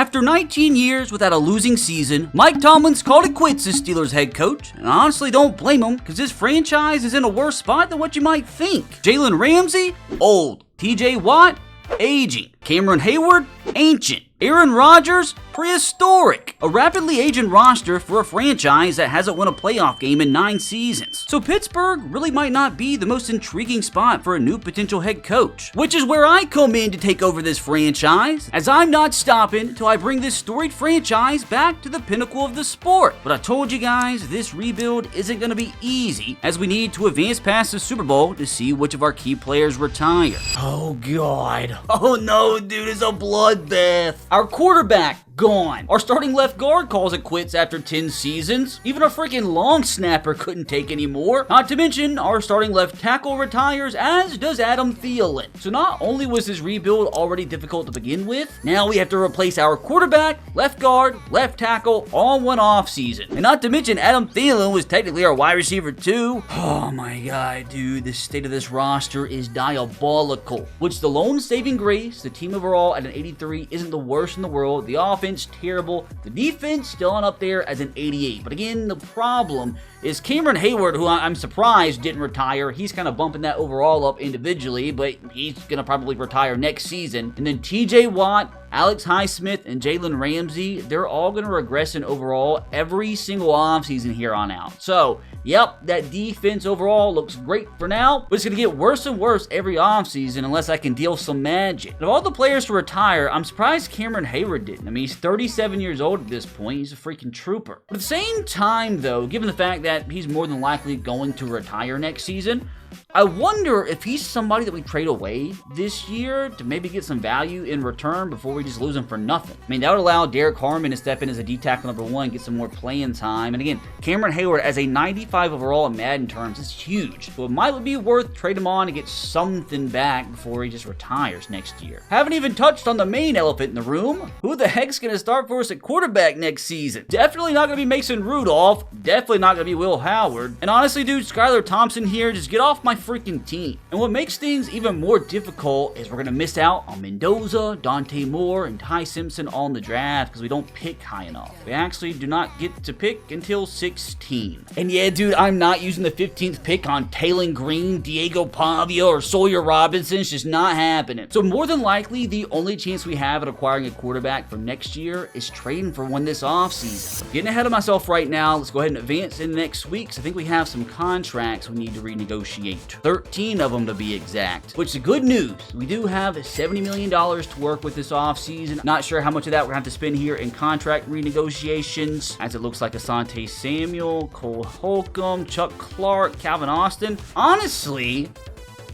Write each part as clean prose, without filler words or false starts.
After 19 years without a losing season, Mike Tomlin's called it quits as Steelers head coach, and I honestly don't blame him because this franchise is in a worse spot than what you might think. Jalen Ramsey, old. TJ Watt, aging. Cameron Hayward, ancient. Aaron Rodgers, prehistoric. A rapidly aging roster for a franchise that hasn't won a playoff game in 9 seasons. So Pittsburgh really might not be the most intriguing spot for a new potential head coach, which is where I come in to take over this franchise, as I'm not stopping until I bring this storied franchise back to the pinnacle of the sport. But I told you guys, this rebuild isn't going to be easy, as we need to advance past the Super Bowl to see which of our key players retire. Oh God. Oh no, dude, it's a bloodbath. Our quarterback, gone. Our starting left guard calls it quits after 10 seasons. Even a freaking long snapper couldn't take anymore. Not to mention, our starting left tackle retires, as does Adam Thielen. So not only was this rebuild already difficult to begin with, now we have to replace our quarterback, left guard, left tackle, all in one offseason. And not to mention, Adam Thielen was technically our wide receiver too. Oh my God, dude, the state of this roster is diabolical. Which the lone saving grace, the team overall at an 83 isn't the worst in the world. The offense terrible. The defense still on up there as an 88. But again, the problem is Cameron Hayward, who I'm surprised didn't retire. He's kind of bumping that overall up individually, but he's going to probably retire next season. And then TJ Watt, Alex Highsmith, and Jalen Ramsey, they're all going to regress in overall every single offseason here on out. So, yep, that defense overall looks great for now, but it's going to get worse and worse every offseason unless I can deal some magic. Of all the players to retire, I'm surprised Cameron Hayward didn't. I mean, he's 37 years old at this point. He's a freaking trooper. But at the same time, though, given the fact that he's more than likely going to retire next season, I wonder if he's somebody that we trade away this year to maybe get some value in return before we just lose him for nothing. I mean, that would allow Derek Harmon to step in as a D-tackle number 1, get some more playing time. And again, Cameron Hayward as a 95 overall in Madden terms is huge. So it might be worth trading him on to get something back before he just retires next year. Haven't even touched on the main elephant in the room. Who the heck's going to start for us at quarterback next season? Definitely not going to be Mason Rudolph. Definitely not going to be Will Howard. And honestly, dude, Skylar Thompson here, just get off my freaking team. And what makes things even more difficult is we're going to miss out on Mendoza, Dante Moore, and Ty Simpson all in the draft because we don't pick high enough. We actually do not get to pick until 16. And yeah, dude, I'm not using the 15th pick on Taylon Green, Diego Pavia, or Sawyer Robinson. It's just not happening. So more than likely, the only chance we have at acquiring a quarterback for next year is trading for one this offseason. Getting ahead of myself right now, let's go ahead and advance in the next weeks. I think we have some contracts we need to renegotiate. 13 of them to be exact. Which is good news. We do have $70 million to work with this offseason. Not sure how much of that we're going to have to spend here in contract renegotiations, as it looks like Asante Samuel, Cole Holcomb, Chuck Clark, Calvin Austin. Honestly,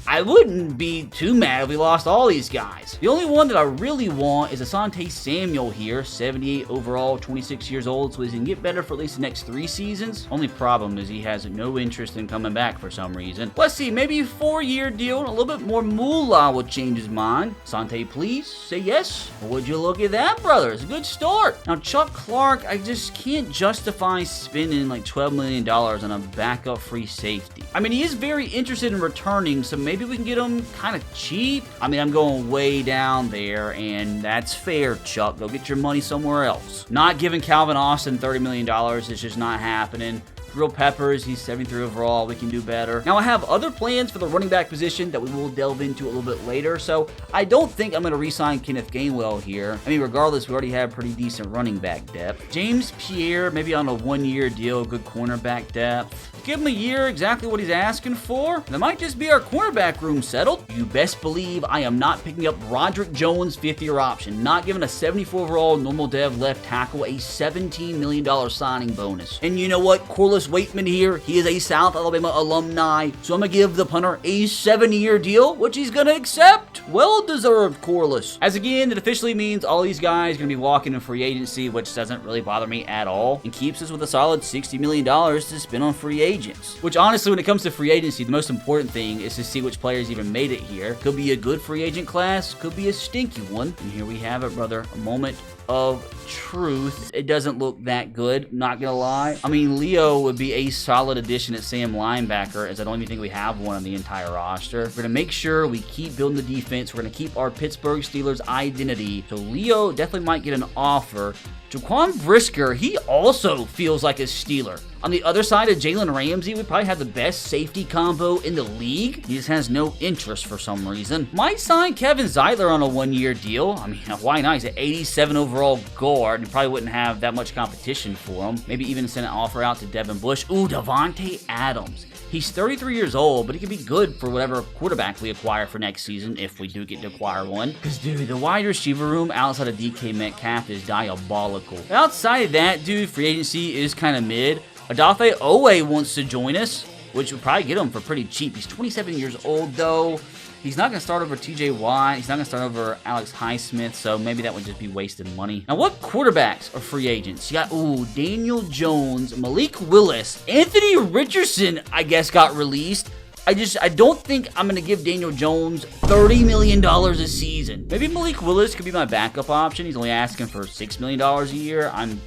I wouldn't be too mad if we lost all these guys. The only one that I really want is Asante Samuel here, 78 overall, 26 years old, so he can get better for at least the next 3 seasons. Only problem is he has no interest in coming back for some reason. Let's see, maybe a 4-year deal and a little bit more moolah will change his mind. Asante, please say yes. Well, would you look at that, brother? It's a good start. Now, Chuck Clark, I just can't justify spending like $12 million on a backup free safety. I mean, he is very interested in returning, so maybe we can get him kind of cheap. I mean, I'm going way down there, and that's fair, Chuck. Go get your money somewhere else. Not giving Calvin Austin $30 million is just not happening. Drill Peppers, he's 73 overall. We can do better. Now, I have other plans for the running back position that we will delve into a little bit later, so I don't think I'm going to re-sign Kenneth Gainwell here. I mean, regardless, we already have pretty decent running back depth. James Pierre, maybe on a 1-year deal, good cornerback depth. Give him a year, exactly what he's asking for, and that might just be our cornerback room settled. You best believe I am not picking up Roderick Jones' 5th-year option, not giving a 74 overall normal dev left tackle a $17 million signing bonus. And you know what? Corliss Waitman here, he is a South Alabama alumni, so I'm going to give the punter a 7-year deal, which he's going to accept. Well-deserved, Corliss. As again, it officially means all these guys are going to be walking in free agency, which doesn't really bother me at all, and keeps us with a solid $60 million to spend on free agents. Which honestly, when it comes to free agency, the most important thing is to see which players even made it here. Could be a good free agent class, could be a stinky one. And here we have it, brother. A moment of truth, it doesn't look that good, not gonna lie. I mean, Leo would be a solid addition at Sam linebacker, as I don't even think we have one on the entire roster. We're gonna make sure we keep building the defense. We're gonna keep our Pittsburgh Steelers identity. So Leo definitely might get an offer. Jaquan Brisker, he also feels like a Steeler. On the other side of Jalen Ramsey, we probably have the best safety combo in the league. He just has no interest for some reason. Might sign Kevin Zeitler on a one-year deal. I mean, why not? He's an 87 overall guard and probably wouldn't have that much competition for him. Maybe even send an offer out to Devin Bush. Ooh, Devontae Adams. He's 33 years old, but he could be good for whatever quarterback we acquire for next season, if we do get to acquire one. Because, dude, the wide receiver room outside of DK Metcalf is diabolical. Outside of that, dude, free agency is kind of mid. Odafe Owe wants to join us, which would probably get him for pretty cheap. He's 27 years old, though. He's not going to start over TJ Watt. He's not going to start over Alex Highsmith, so maybe that would just be wasted money. Now, what quarterbacks are free agents? You got, Daniel Jones, Malik Willis, Anthony Richardson, I guess, got released. I don't think I'm going to give Daniel Jones $30 million a season. Maybe Malik Willis could be my backup option. He's only asking for $6 million a year. I mean,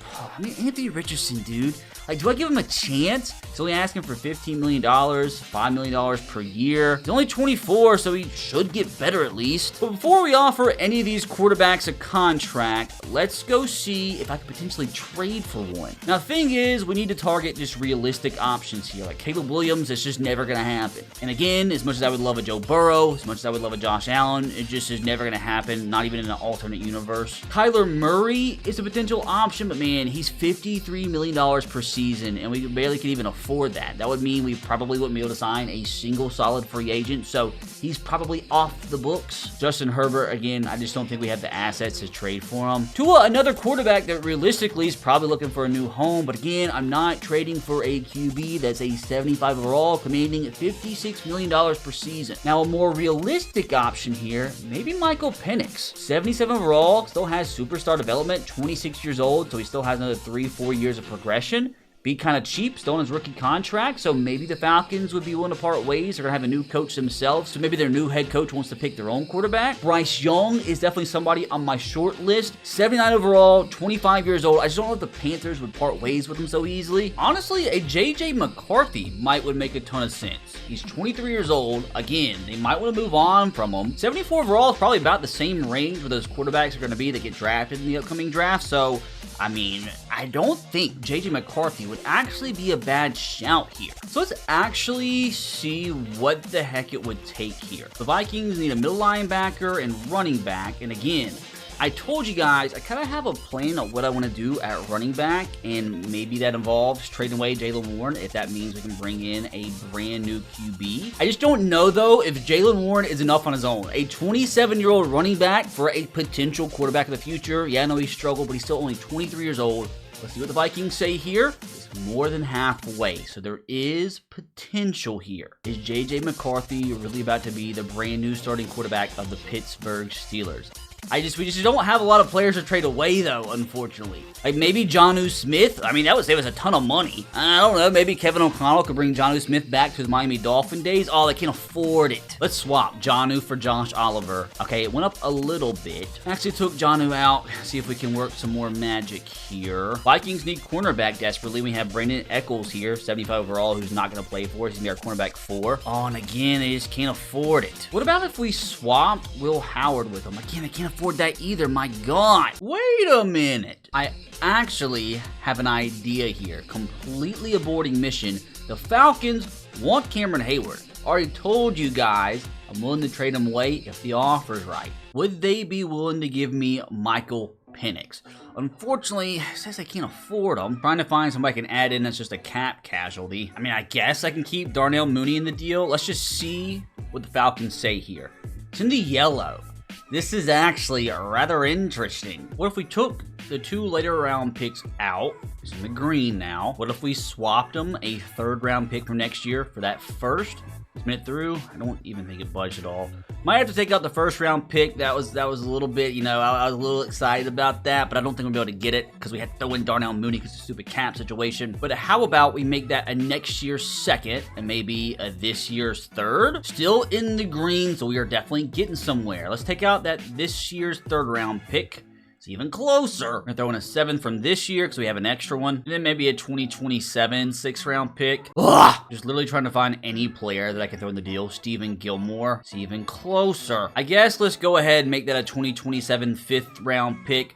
Anthony Richardson, dude. Like, do I give him a chance? He's only asking for $15 million, $5 million per year. He's only 24, so he should get better at least. But before we offer any of these quarterbacks a contract, let's go see if I could potentially trade for one. Now, the thing is, we need to target just realistic options here. Like Caleb Williams, it's just never going to happen. And again, as much as I would love a Joe Burrow, as much as I would love a Josh Allen, it just is never going to happen, not even in an alternate universe. Kyler Murray is a potential option, but man, he's $53 million per season, and we barely can even afford that. That would mean we probably wouldn't be able to sign a single solid free agent, so he's probably off the books. Justin Herbert, again, I just don't think we have the assets to trade for him. Tua, another quarterback that realistically is probably looking for a new home, but again, I'm not trading for a QB that's a 75 overall, commanding $56 million per season. Now, a more realistic option here, maybe Michael Penix. 77 overall, still has superstar development, 26 years old, so he still has another 3-4 years of progression. Be kind of cheap, still on his rookie contract, so maybe the Falcons would be willing to part ways. They're going to have a new coach themselves, so maybe their new head coach wants to pick their own quarterback. Bryce Young is definitely somebody on my short list. 79 overall, 25 years old. I just don't know if the Panthers would part ways with him so easily. Honestly, a J.J. McCarthy would make a ton of sense. He's 23 years old. Again, they might want to move on from him. 74 overall is probably about the same range where those quarterbacks are going to be that get drafted in the upcoming draft, so I mean, I don't think J.J. McCarthy would actually be a bad shout here. So let's actually see what the heck it would take here. The Vikings need a middle linebacker and running back, and again, I told you guys, I kind of have a plan of what I want to do at running back, and maybe that involves trading away Jaylen Warren if that means we can bring in a brand new QB. I just don't know, though, if Jaylen Warren is enough on his own. A 27-year-old running back for a potential quarterback of the future. Yeah, I know he struggled, but he's still only 23 years old. Let's see what the Vikings say here. It's more than halfway, so there is potential here. Is J.J. McCarthy really about to be the brand new starting quarterback of the Pittsburgh Steelers? We just don't have a lot of players to trade away, though, unfortunately. Like, maybe Jonnu Smith. I mean, that would save us a ton of money. I don't know. Maybe Kevin O'Connell could bring Jonnu Smith back to his Miami Dolphin days. Oh, they can't afford it. Let's swap Jonnu for Josh Oliver. Okay, it went up a little bit. Actually took Jonnu out. See if we can work some more magic here. Vikings need cornerback desperately. We have Brandon Echols here, 75 overall, who's not going to play for us. He's going to be our cornerback 4. Oh, and again, they just can't afford it. What about if we swapped Will Howard with him? Again, I can't afford that either. My God. Wait a minute. I actually have an idea here. Completely aborting mission. The Falcons want Cameron Hayward. Already told you guys I'm willing to trade him away if the offer's right. Would they be willing to give me Michael Penix? Unfortunately, it says I can't afford him. I'm trying to find somebody I can add in that's just a cap casualty. I mean, I guess I can keep Darnell Mooney in the deal. Let's just see what the Falcons say here. It's in the yellow. This is actually rather interesting. What if we took the 2 later round picks out? It's in the green now. What if we swapped them a 3rd round pick from next year for that first? Spin it through. I don't even think it budged at all. Might have to take out the 1st round pick. That was a little bit, you know, I was a little excited about that, but I don't think we'll be able to get it because we had to throw in Darnell Mooney because of the stupid cap situation. But how about we make that a next year's 2nd and maybe a this year's 3rd? Still in the green, so we are definitely getting somewhere. Let's take out that this year's 3rd round pick. It's even closer. We're throwing a 7th from this year because we have an extra one. And then maybe a 2027 6th round pick. Ugh! Just literally trying to find any player that I can throw in the deal. Stephen Gilmore. It's even closer. I guess let's go ahead and make that a 2027 5th round pick.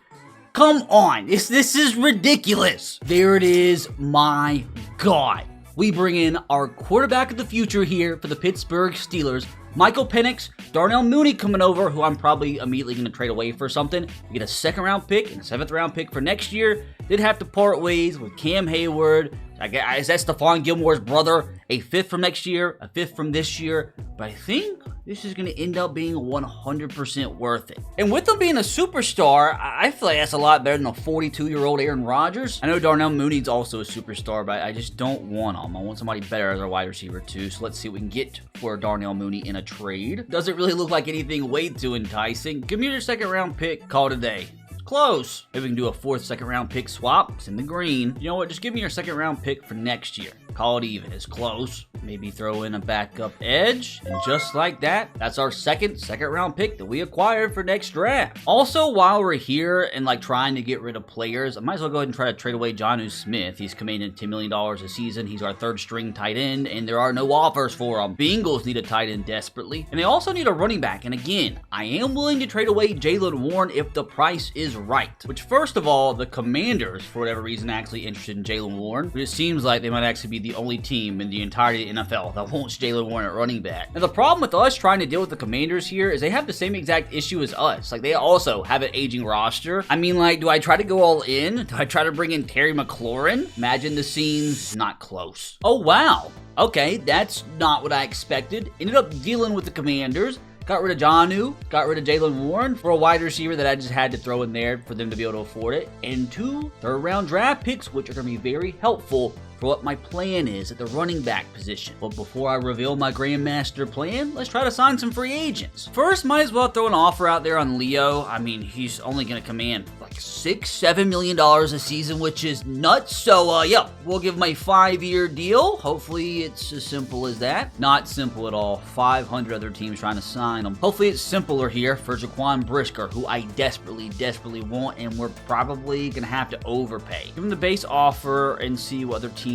Come on. This is ridiculous. There it is. My God. We bring in our quarterback of the future here for the Pittsburgh Steelers. Michael Penix, Darnell Mooney coming over, who I'm probably immediately going to trade away for something. We get a 2nd round pick and a 7th round pick for next year. Did have to part ways with Cam Hayward. Is that Stephon Gilmore's brother? A 5th from next year, a 5th from this year. But I think this is going to end up being 100% worth it. And with him being a superstar, I feel like that's a lot better than a 42-year-old Aaron Rodgers. I know Darnell Mooney's also a superstar, but I just don't want him. I want somebody better as our wide receiver too. So let's see what we can get for Darnell Mooney in a trade. Doesn't really look like anything way too enticing. Give me your 2nd round pick. Call it a day. Close. Maybe we can do a 4th 2nd round pick swap. It's in the green. You know what? Just give me your 2nd round pick for next year. Call it even. It's close. Maybe throw in a backup edge. And just like that, that's our 2nd round pick that we acquired for next draft. Also, while we're here and like trying to get rid of players, I might as well go ahead and try to trade away Jonnu Smith. He's commanding $10 million a season. He's our 3rd string tight end, and there are no offers for him. Bengals need a tight end desperately. And they also need a running back. And again, I am willing to trade away Jaylen Warren if the price is right. Which, first of all, the Commanders, for whatever reason, actually interested in Jaylen Warren. But it seems like they might actually be the only team in the entirety of the NFL that wants Jaylen Warren at running back. Now, the problem with us trying to deal with the Commanders here is they have the same exact issue as us. Like, they also have an aging roster. I mean, like, do I try to go all in? Do I try to bring in Terry McLaurin? Imagine the scenes. Not close. Oh, wow. Okay, that's not what I expected. Ended up dealing with the Commanders. Got rid of Jonnu, got rid of Jaylen Warren for a wide receiver that I just had to throw in there for them to be able to afford it. And 2 third-round draft picks, which are going to be very helpful for what my plan is at the running back position. But before I reveal my grandmaster plan, let's try to sign some free agents. First, might as well throw an offer out there on Leo. I mean, he's only going to command like $6-7 million a season, which is nuts. So, yeah, we'll give him a 5-year deal. Hopefully, it's as simple as that. Not simple at all. 500 other teams trying to sign him. Hopefully, it's simpler here for Jaquan Brisker, who I desperately want, and we're probably going to have to overpay. Give him the base offer and see what other teams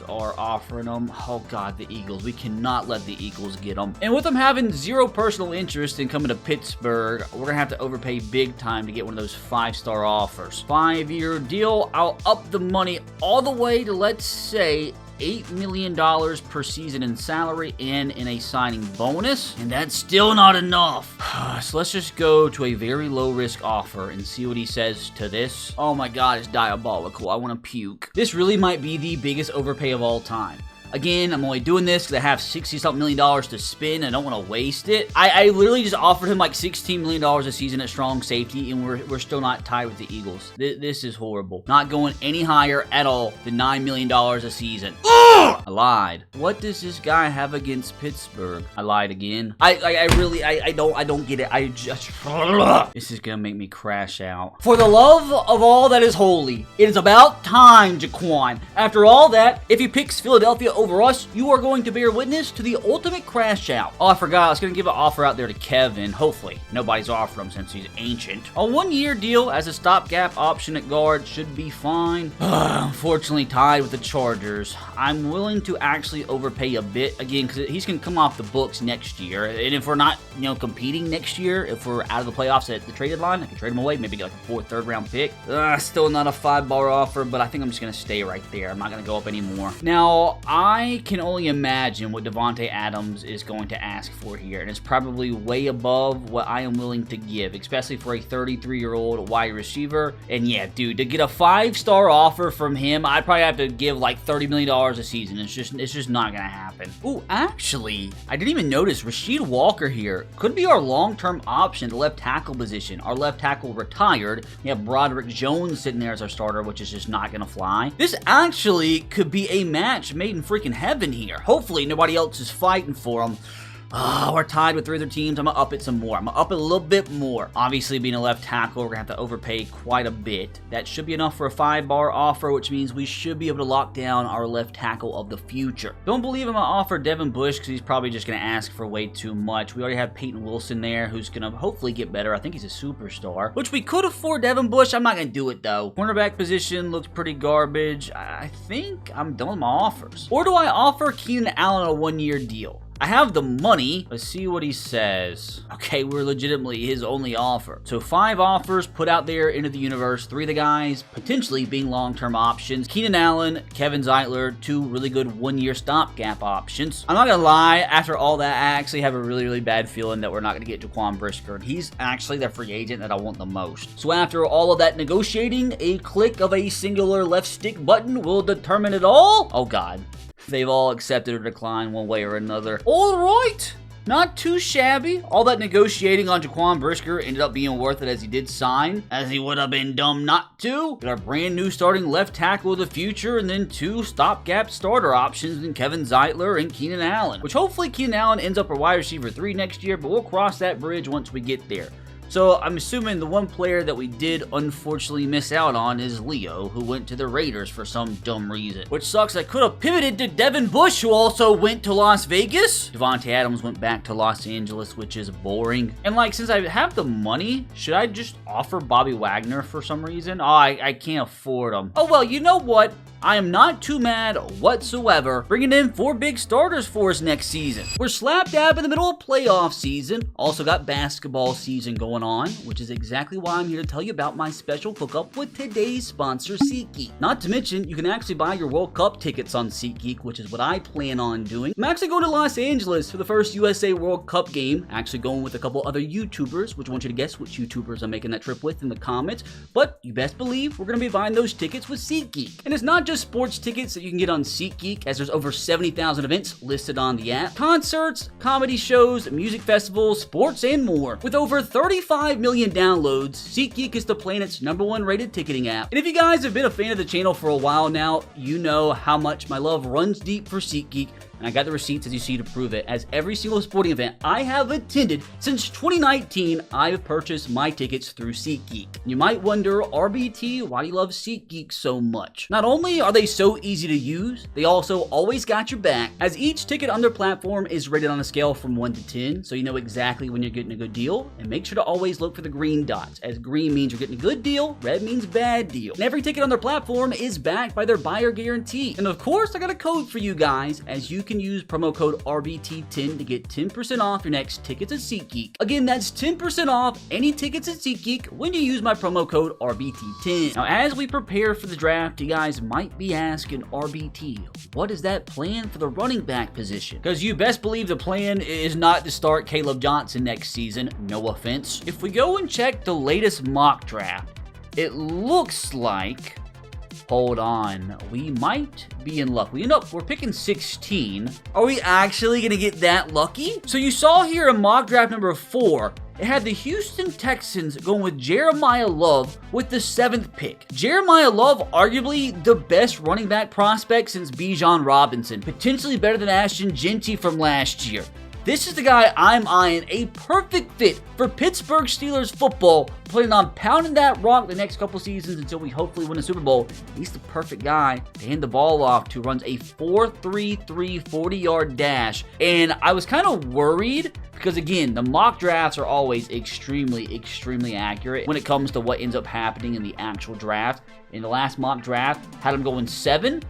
are offering them. Oh God, the Eagles. We cannot let the Eagles get them. And with them having 0 personal interest in coming to Pittsburgh, we're going to have to overpay big time to get one of those 5-star offers. 5-year deal. I'll up the money all the way to, let's say, $8 million per season in salary and in a signing bonus, and that's still not enough. So let's just go to a very low risk offer and see what he says to this. Oh my God, it's diabolical. I want to puke. This really might be the biggest overpay of all time. Again, I'm only doing this because I have $60-something million to spend and I don't want to waste it. I literally just offered him like $16 million a season at strong safety, and we're still not tied with the Eagles. This is horrible. Not going any higher at all than $9 million a season. I lied. What does this guy have against Pittsburgh? I lied again. I don't get it. I just... This is gonna make me crash out. For the love of all that is holy, it is about time, Jaquan. After all that, if he picks Philadelphia over us, you are going to bear witness to the ultimate crash out. Oh, I forgot. I was going to give an offer out there to Kevin. Hopefully, nobody's offered him since he's ancient. A 1-year deal as a stopgap option at guard should be fine. Unfortunately, tied with the Chargers. I'm willing to actually overpay a bit, again, because he's going to come off the books next year. And if we're not, competing next year, if we're out of the playoffs at the trade deadline, I can trade him away, maybe get like a 4th, 3rd round pick. Still not a 5-bar offer, but I think I'm just going to stay right there. I'm not going to go up anymore. Now, I can only imagine what Devontae Adams is going to ask for here, and it's probably way above what I am willing to give, especially for a 33-year-old wide receiver. And yeah, dude, to get a 5-star offer from him, I'd probably have to give like $30 million a season. It's just not gonna happen. Ooh, actually, I didn't even notice Rasheed Walker here could be our long-term option at the left tackle position. Our left tackle retired. We have Broderick Jones sitting there as our starter, which is just not gonna fly. This actually could be a match made in freaking heaven here. Hopefully nobody else is fighting for him. We're tied with 3 other teams. I'm going to up it some more. I'm going to up it a little bit more. Obviously, being a left tackle, we're going to have to overpay quite a bit. That should be enough for a 5-bar offer, which means we should be able to lock down our left tackle of the future. Don't believe I'm going to offer Devin Bush because he's probably just going to ask for way too much. We already have Peyton Wilson there who's going to hopefully get better. I think he's a superstar, which we could afford Devin Bush. I'm not going to do it, though. Cornerback position looks pretty garbage. I think I'm done with my offers. Or do I offer Keenan Allen a 1-year deal? I have the money. Let's see what he says. Okay, we're legitimately his only offer. So 5 offers put out there into the universe. 3 of the guys potentially being long-term options. Keenan Allen, Kevin Zeitler, 2 really good 1-year stopgap options. I'm not gonna lie, after all that, I actually have a really bad feeling that we're not gonna get Jaquan Brisker. He's actually the free agent that I want the most. So after all of that negotiating, a click of a singular left stick button will determine it all. Oh God. They've all accepted or declined one way or another. All right. Not too shabby. All that negotiating on Jaquan Brisker ended up being worth it as he did sign, as he would have been dumb not to. Got our brand new starting left tackle of the future, and then 2 stopgap starter options in Kevin Zeitler and Keenan Allen, which hopefully Keenan Allen ends up a wide receiver 3 next year, but we'll cross that bridge once we get there. So I'm assuming the one player that we did unfortunately miss out on is Leo, who went to the Raiders for some dumb reason. Which sucks. I could have pivoted to Devin Bush, who also went to Las Vegas. Devontae Adams went back to Los Angeles, which is boring. And like, since I have the money, should I just offer Bobby Wagner for some reason? Oh, I can't afford him. Oh, well, you know what? I am not too mad whatsoever bringing in 4 big starters for us next season. We're slap dab in the middle of playoff season. Also got basketball season going on, which is exactly why I'm here to tell you about my special hookup with today's sponsor, SeatGeek. Not to mention, you can actually buy your World Cup tickets on SeatGeek, which is what I plan on doing. I'm actually going to Los Angeles for the first USA World Cup game. Actually going with a couple other YouTubers, which I want you to guess which YouTubers I'm making that trip with in the comments. But you best believe we're going to be buying those tickets with SeatGeek. And it's not just sports tickets that you can get on SeatGeek, as there's over 70,000 events listed on the app. Concerts, comedy shows, music festivals, sports, and more. With over 35 million downloads, SeatGeek is the planet's #1 rated ticketing app. And if you guys have been a fan of the channel for a while now, you know how much my love runs deep for SeatGeek. And I got the receipts, as you see, to prove it. As every single sporting event I have attended since 2019, I have purchased my tickets through SeatGeek. You might wonder, RBT, why do you love SeatGeek so much? Not only are they so easy to use, they also always got your back, as each ticket on their platform is rated on a scale from 1 to 10, so you know exactly when you're getting a good deal. And make sure to always look for the green dots, as green means you're getting a good deal, red means bad deal. And every ticket on their platform is backed by their buyer guarantee. And of course, I got a code for you guys, as you can use promo code RBT10 to get 10% off your next tickets at SeatGeek. Again, that's 10% off any tickets at SeatGeek when you use my promo code RBT10. Now, as we prepare for the draft, you guys might be asking, RBT, what is that plan for the running back position? Because you best believe the plan is not to start Caleb Johnson next season, no offense. If we go and check the latest mock draft, it looks like, hold on, we might be in luck. We're picking 16. Are we actually gonna get that lucky? So you saw here in mock draft number 4, it had the Houston Texans going with Jeremiah Love with the 7th pick. Jeremiah Love, arguably the best running back prospect since Bijan Robinson, potentially better than Ashton Genty from last year. This is the guy I'm eyeing, a perfect fit for Pittsburgh Steelers football, planning on pounding that rock the next couple seasons until we hopefully win a Super Bowl. He's the perfect guy to hand the ball off to, runs a 4.33 40-yard dash. And I was kind of worried because, again, the mock drafts are always extremely accurate when it comes to what ends up happening in the actual draft. In the last mock draft, had him going 7.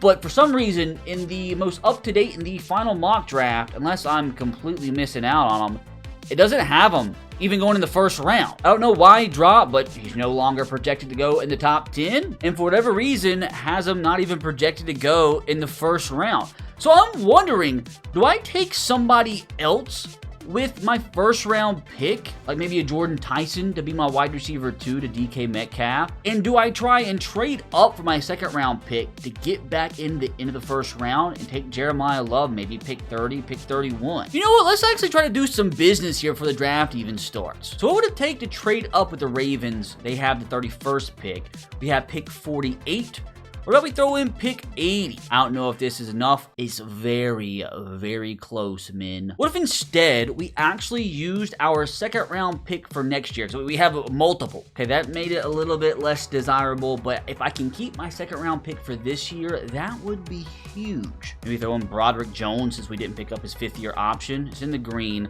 But for some reason, in the most up-to-date, in the final mock draft, unless I'm completely missing out on him, it doesn't have him even going in the first round. I don't know why he dropped, but he's no longer projected to go in the top 10. And for whatever reason, has him not even projected to go in the first round. So I'm wondering, do I take somebody else with my first round pick, like maybe a Jordan Tyson to be my wide receiver 2 to DK Metcalf? And do I try and trade up for my second round pick to get back into the first round and take Jeremiah Love, maybe pick 30, pick 31? You know what? Let's actually try to do some business here before the draft even starts. So what would it take to trade up with the Ravens? They have the 31st pick. We have pick 48. What about we throw in pick 80? I don't know if this is enough. It's very, very close, men. What if instead we actually used our second round pick for next year? So we have multiple. Okay, that made it a little bit less desirable, but if I can keep my second round pick for this year, that would be huge. Maybe throw in Broderick Jones since we didn't pick up his 5th-year option. It's in the green.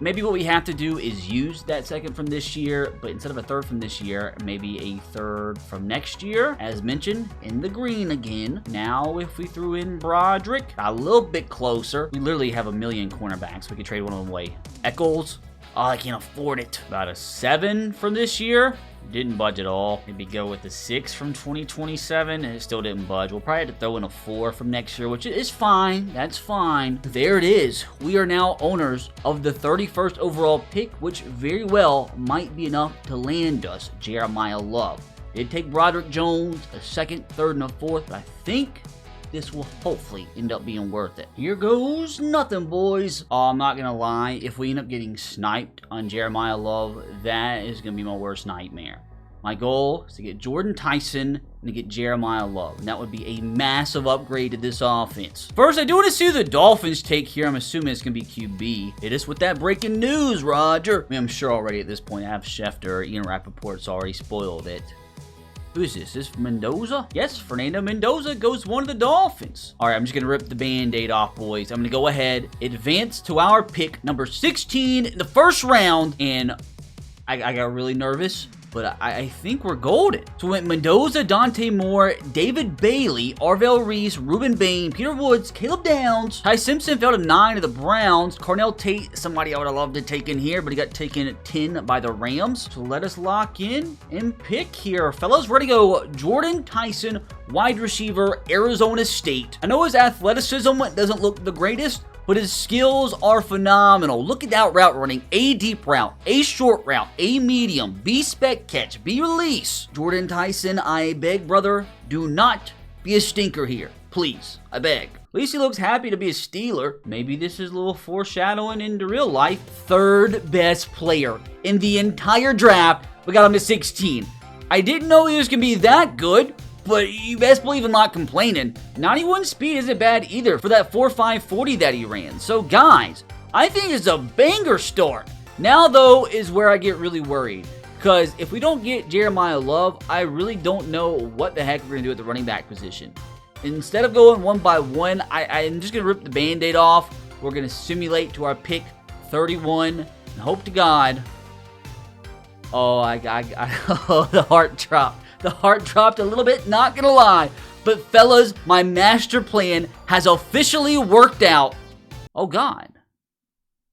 Maybe what we have to do is use that second from this year, but instead of a third from this year, maybe a third from next year. As mentioned, in the green again. Now, if we threw in Broderick, a little bit closer. We literally have a million cornerbacks. We could trade one of them away. Eccles. Oh, I can't afford it. About a 7 from this year. Didn't budge at all. Maybe go with the 6 from 2027, and it still didn't budge. We'll probably have to throw in a 4 from next year, which is fine. That's fine. There it is. We are now owners of the 31st overall pick, which very well might be enough to land us Jeremiah Love. Did take Broderick Jones, a 2nd, 3rd, and a 4th, but I think this will hopefully end up being worth it. Here goes nothing, boys. Oh, I'm not gonna lie. If we end up getting sniped on Jeremiah Love, that is gonna be my worst nightmare. My goal is to get Jordan Tyson and to get Jeremiah Love. And that would be a massive upgrade to this offense. First, I do want to see who the Dolphins take here. I'm assuming it's going to be QB. Hit us with that breaking news, Roger. I mean, I'm sure already at this point I have Schefter. Ian Rappaport's already spoiled it. Who is this? Is this Mendoza? Yes, Fernando Mendoza goes one of the Dolphins. All right, I'm just going to rip the Band-Aid off, boys. I'm going to go ahead, advance to our pick, number 16 in the first round. And I got really nervous, but I think we're golden. So we went Mendoza, Dante Moore, David Bailey, Arvell Reese, Ruben Bain, Peter Woods, Caleb Downs. Ty Simpson fell to 9 of the Browns. Cornell Tate, somebody I would have loved to take in here, but he got taken at 10 by the Rams. So let us lock in and pick here. Fellas, ready to go. Jordan Tyson, wide receiver, Arizona State. I know his athleticism doesn't look the greatest, but his skills are phenomenal. Look at that route running. A deep route, A short route, A medium, B spec catch, B release. Jordan Tyson, I beg, brother, do not be a stinker here. Please, I beg. At least he looks happy to be a Steeler. Maybe this is a little foreshadowing into real life. 3rd best player in the entire draft. We got him to 16. I didn't know he was going to be that good, but you best believe I'm not complaining. 91 speed isn't bad either for that 4.5 40 that he ran. So guys, I think it's a banger start. Now though is where I get really worried. Because if we don't get Jeremiah Love, I really don't know what the heck we're going to do at the running back position. Instead of going one by one, I'm just going to rip the Band-Aid off. We're going to simulate to our pick 31 and hope to God. Oh, oh, the heart dropped. The heart dropped a little bit, not gonna lie. But fellas, my master plan has officially worked out. Oh God.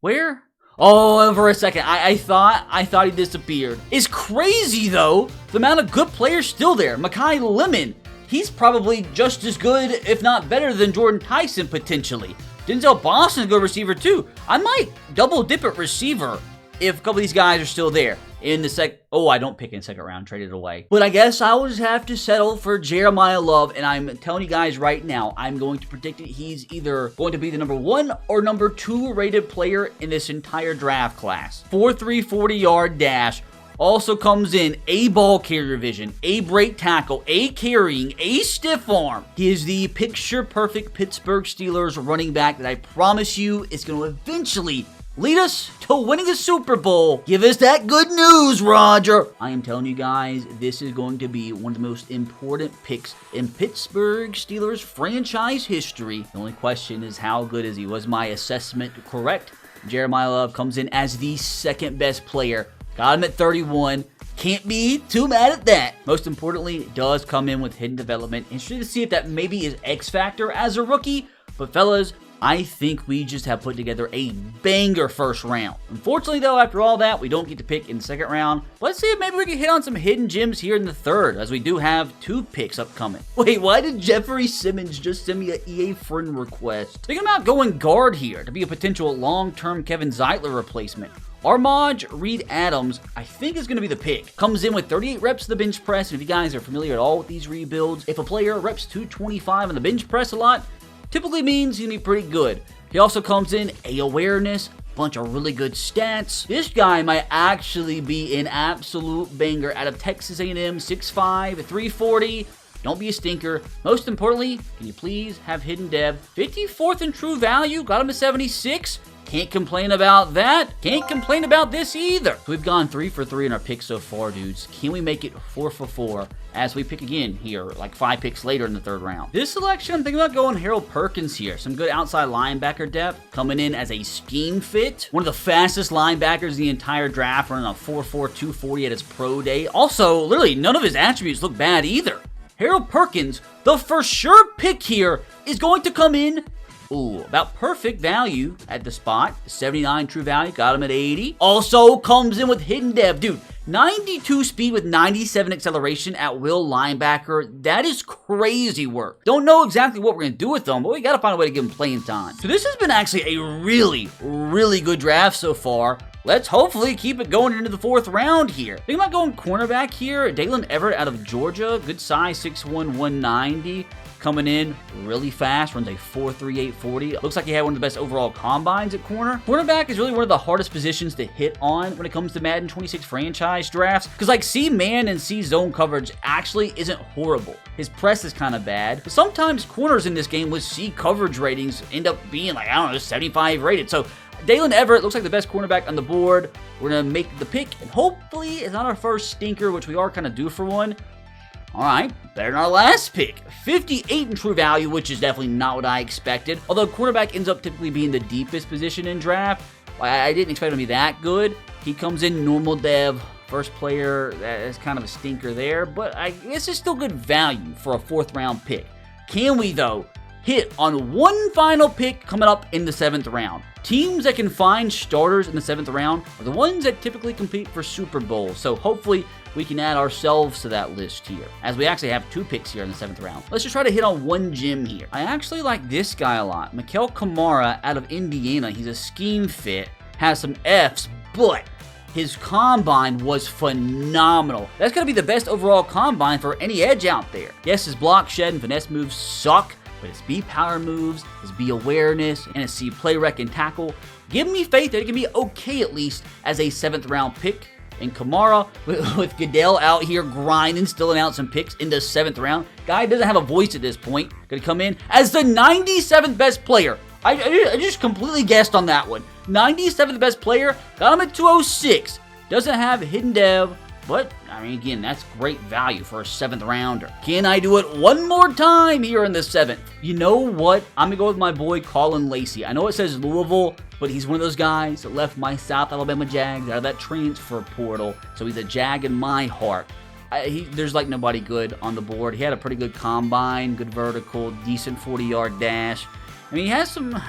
Where? Oh, for a second, I thought he disappeared. It's crazy though, the amount of good players still there. Mekhi Lemon, he's probably just as good, if not better than Jordan Tyson potentially. Denzel Boston's a good receiver too. I might double dip at receiver if a couple of these guys are still there. In the I don't pick in the second round, trade it away. But I guess I will just have to settle for Jeremiah Love, and I'm telling you guys right now, I'm going to predict it. He's either going to be the number 1 or number 2 rated player in this entire draft class. 4.3 40-yard dash. Also comes in A ball carrier vision, A break tackle, A carrying, A stiff arm. He is the picture-perfect Pittsburgh Steelers running back that I promise you is going to eventually lead us to winning the Super Bowl. Give us that good news, Roger. I am telling you guys, this is going to be one of the most important picks in Pittsburgh Steelers franchise history. The only question is how good is he? Was my assessment correct? Jeremiah Love comes in as the 2nd best player. Got him at 31. Can't be too mad at that. Most importantly, it does come in with hidden development. Interesting to see if that maybe is X factor as a rookie. But fellas, I think we just have put together a banger first round. Unfortunately, though, after all that, we don't get to pick in the second round. Let's see if maybe we can hit on some hidden gems here in the third, as we do have 2 picks upcoming. Wait, why did Jeffrey Simmons just send me an EA friend request? Thinking about going guard here to be a potential long-term Kevin Zeitler replacement. Armaj Reed Adams, I think, is going to be the pick. Comes in with 38 reps of the bench press, and if you guys are familiar at all with these rebuilds, if a player reps 225 on the bench press a lot, typically means he's going to be pretty good. He also comes in A awareness, bunch of really good stats. This guy might actually be an absolute banger out of Texas A&M, 6'5", 340. Don't be a stinker. Most importantly, can you please have hidden dev? 54th in true value, got him to 76. Can't complain about that. Can't complain about this either. We've gone 3 for 3 in our picks so far, dudes. Can we make it 4 for 4 as we pick again here, like 5 picks later in the 3rd round? This selection, I'm thinking about going Harold Perkins here. Some good outside linebacker depth, coming in as a scheme fit. One of the fastest linebackers in the entire draft, running a 4.4 240 at his pro day. Also, literally, none of his attributes look bad either. Harold Perkins, the for sure pick here, is going to come in about perfect value at the spot. 79 true value, got him at 80. Also comes in with hidden dev. Dude, 92 speed with 97 acceleration at will linebacker. That is crazy work. Don't know exactly what we're going to do with them, but we got to find a way to give him playing time. So this has been actually a really, really good draft so far. Let's hopefully keep it going into the 4th round here. Thinking about going cornerback here. Dalen Everett out of Georgia. Good size, 6'1", 190. Coming in really fast, runs a 4.38 40. Looks like he had one of the best overall combines at corner. Cornerback is really one of the hardest positions to hit on when it comes to Madden 26 franchise drafts, because like C-man and C-zone coverage actually isn't horrible. His press is kind of bad, but sometimes corners in this game with C coverage ratings end up being like, I don't know, 75 rated. So Dalen Everett looks like the best cornerback on the board. We're going to make the pick, and hopefully it's not our first stinker, which we are kind of due for one. All right, better than our last pick. 58 in true value, which is definitely not what I expected. Although quarterback ends up typically being the deepest position in draft, I didn't expect him to be that good. He comes in normal dev, first player. That's kind of a stinker there, but I guess it's still good value for a 4th round pick. Can we, though, hit on one final pick coming up in the 7th round? Teams that can find starters in the 7th round are the ones that typically compete for Super Bowls, so hopefully we can add ourselves to that list here, as we actually have 2 picks here in the 7th round. Let's just try to hit on one gem here. I actually like this guy a lot. Mikael Kamara out of Indiana. He's a scheme fit, has some Fs, but his combine was phenomenal. That's going to be the best overall combine for any edge out there. Yes, his block, shed, and finesse moves suck, but his B power moves, his B awareness, and his C play rec and tackle give me faith that it can be okay at least as a 7th round pick. And Kamara, with Goodell out here grinding, stealing out some picks in the 7th round. Guy doesn't have a voice at this point. Going to come in as the 97th best player. I just completely guessed on that one. 97th best player, got him at 206. Doesn't have hidden dev, but, I mean, again, that's great value for a 7th rounder. Can I do it one more time here in the 7th? You know what? I'm going to go with my boy Colin Lacey. I know it says Louisville, but he's one of those guys that left my South Alabama Jags out of that transfer portal, so he's a Jag in my heart. There's like nobody good on the board. He had a pretty good combine, good vertical, decent 40-yard dash. I mean, he has some...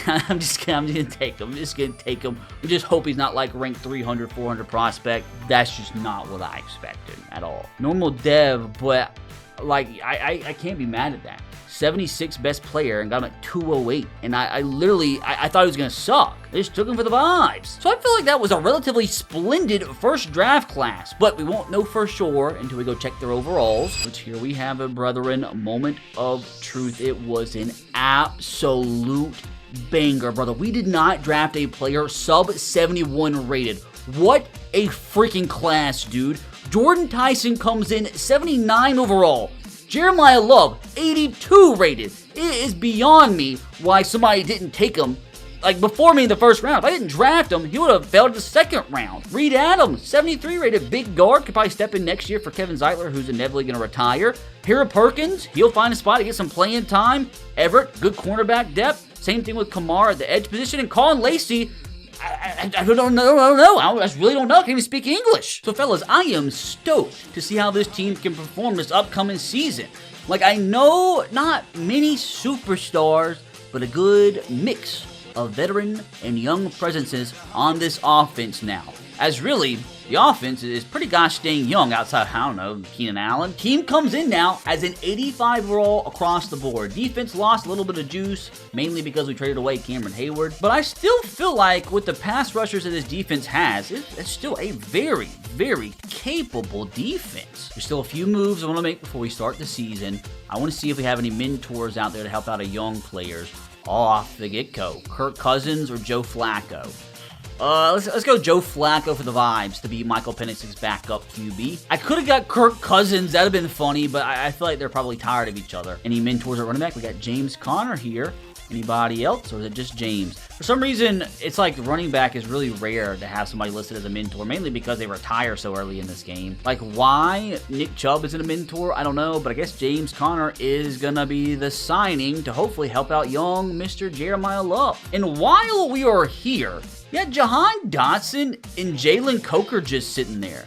I'm just going to take him. We just hope he's not like ranked 300, 400 prospect. That's just not what I expected at all. Normal dev, but like I can't be mad at that. 76 best player and got him at 208. And I literally thought he was going to suck. I just took him for the vibes. So I feel like that was a relatively splendid first draft class. But we won't know for sure until we go check their overalls. Which here we have a brethren moment of truth. It was an absolute banger, brother. We did not draft a player sub 71 rated. What a freaking class, dude. Jordan Tyson comes in 79 overall. Jeremiah Love, 82 rated. It is beyond me why somebody didn't take him like before me in the first round. If I didn't draft him, he would have fell to the 2nd round. Reed Adams, 73 rated, big guard, could probably step in next year for Kevin Zeitler, who's inevitably going to retire. Harold Perkins, he'll find a spot to get some playing time. Everett, good cornerback depth. Same thing with Kamara at the edge position. And Colin Lacey, I don't know. I really don't know. I can't even speak English. So, fellas, I am stoked to see how this team can perform this upcoming season. Like, I know not many superstars, but a good mix of veteran and young presences on this offense now. As really, the offense is pretty gosh dang young outside, I don't know, Keenan Allen. Team comes in now as an 85 overall across the board. Defense lost a little bit of juice, mainly because we traded away Cameron Hayward. But I still feel like with the pass rushers that this defense has, it's still a very, very capable defense. There's still a few moves I want to make before we start the season. I want to see if we have any mentors out there to help out our young players off the get-go. Kirk Cousins or Joe Flacco. Let's go Joe Flacco for the vibes to be Michael Penix's backup QB. I could have got Kirk Cousins. That'd have been funny, but I feel like they're probably tired of each other. Any mentors at running back? We got James Conner here. Anybody else, or is it just James? For some reason, it's like running back is really rare to have somebody listed as a mentor, mainly because they retire so early in this game. Like, why Nick Chubb isn't a mentor, I don't know, but I guess James Conner is gonna be the signing to hopefully help out young Mr. Jeremiah Love. And while we are here, you got Jahan Dotson and Jalen Coker just sitting there.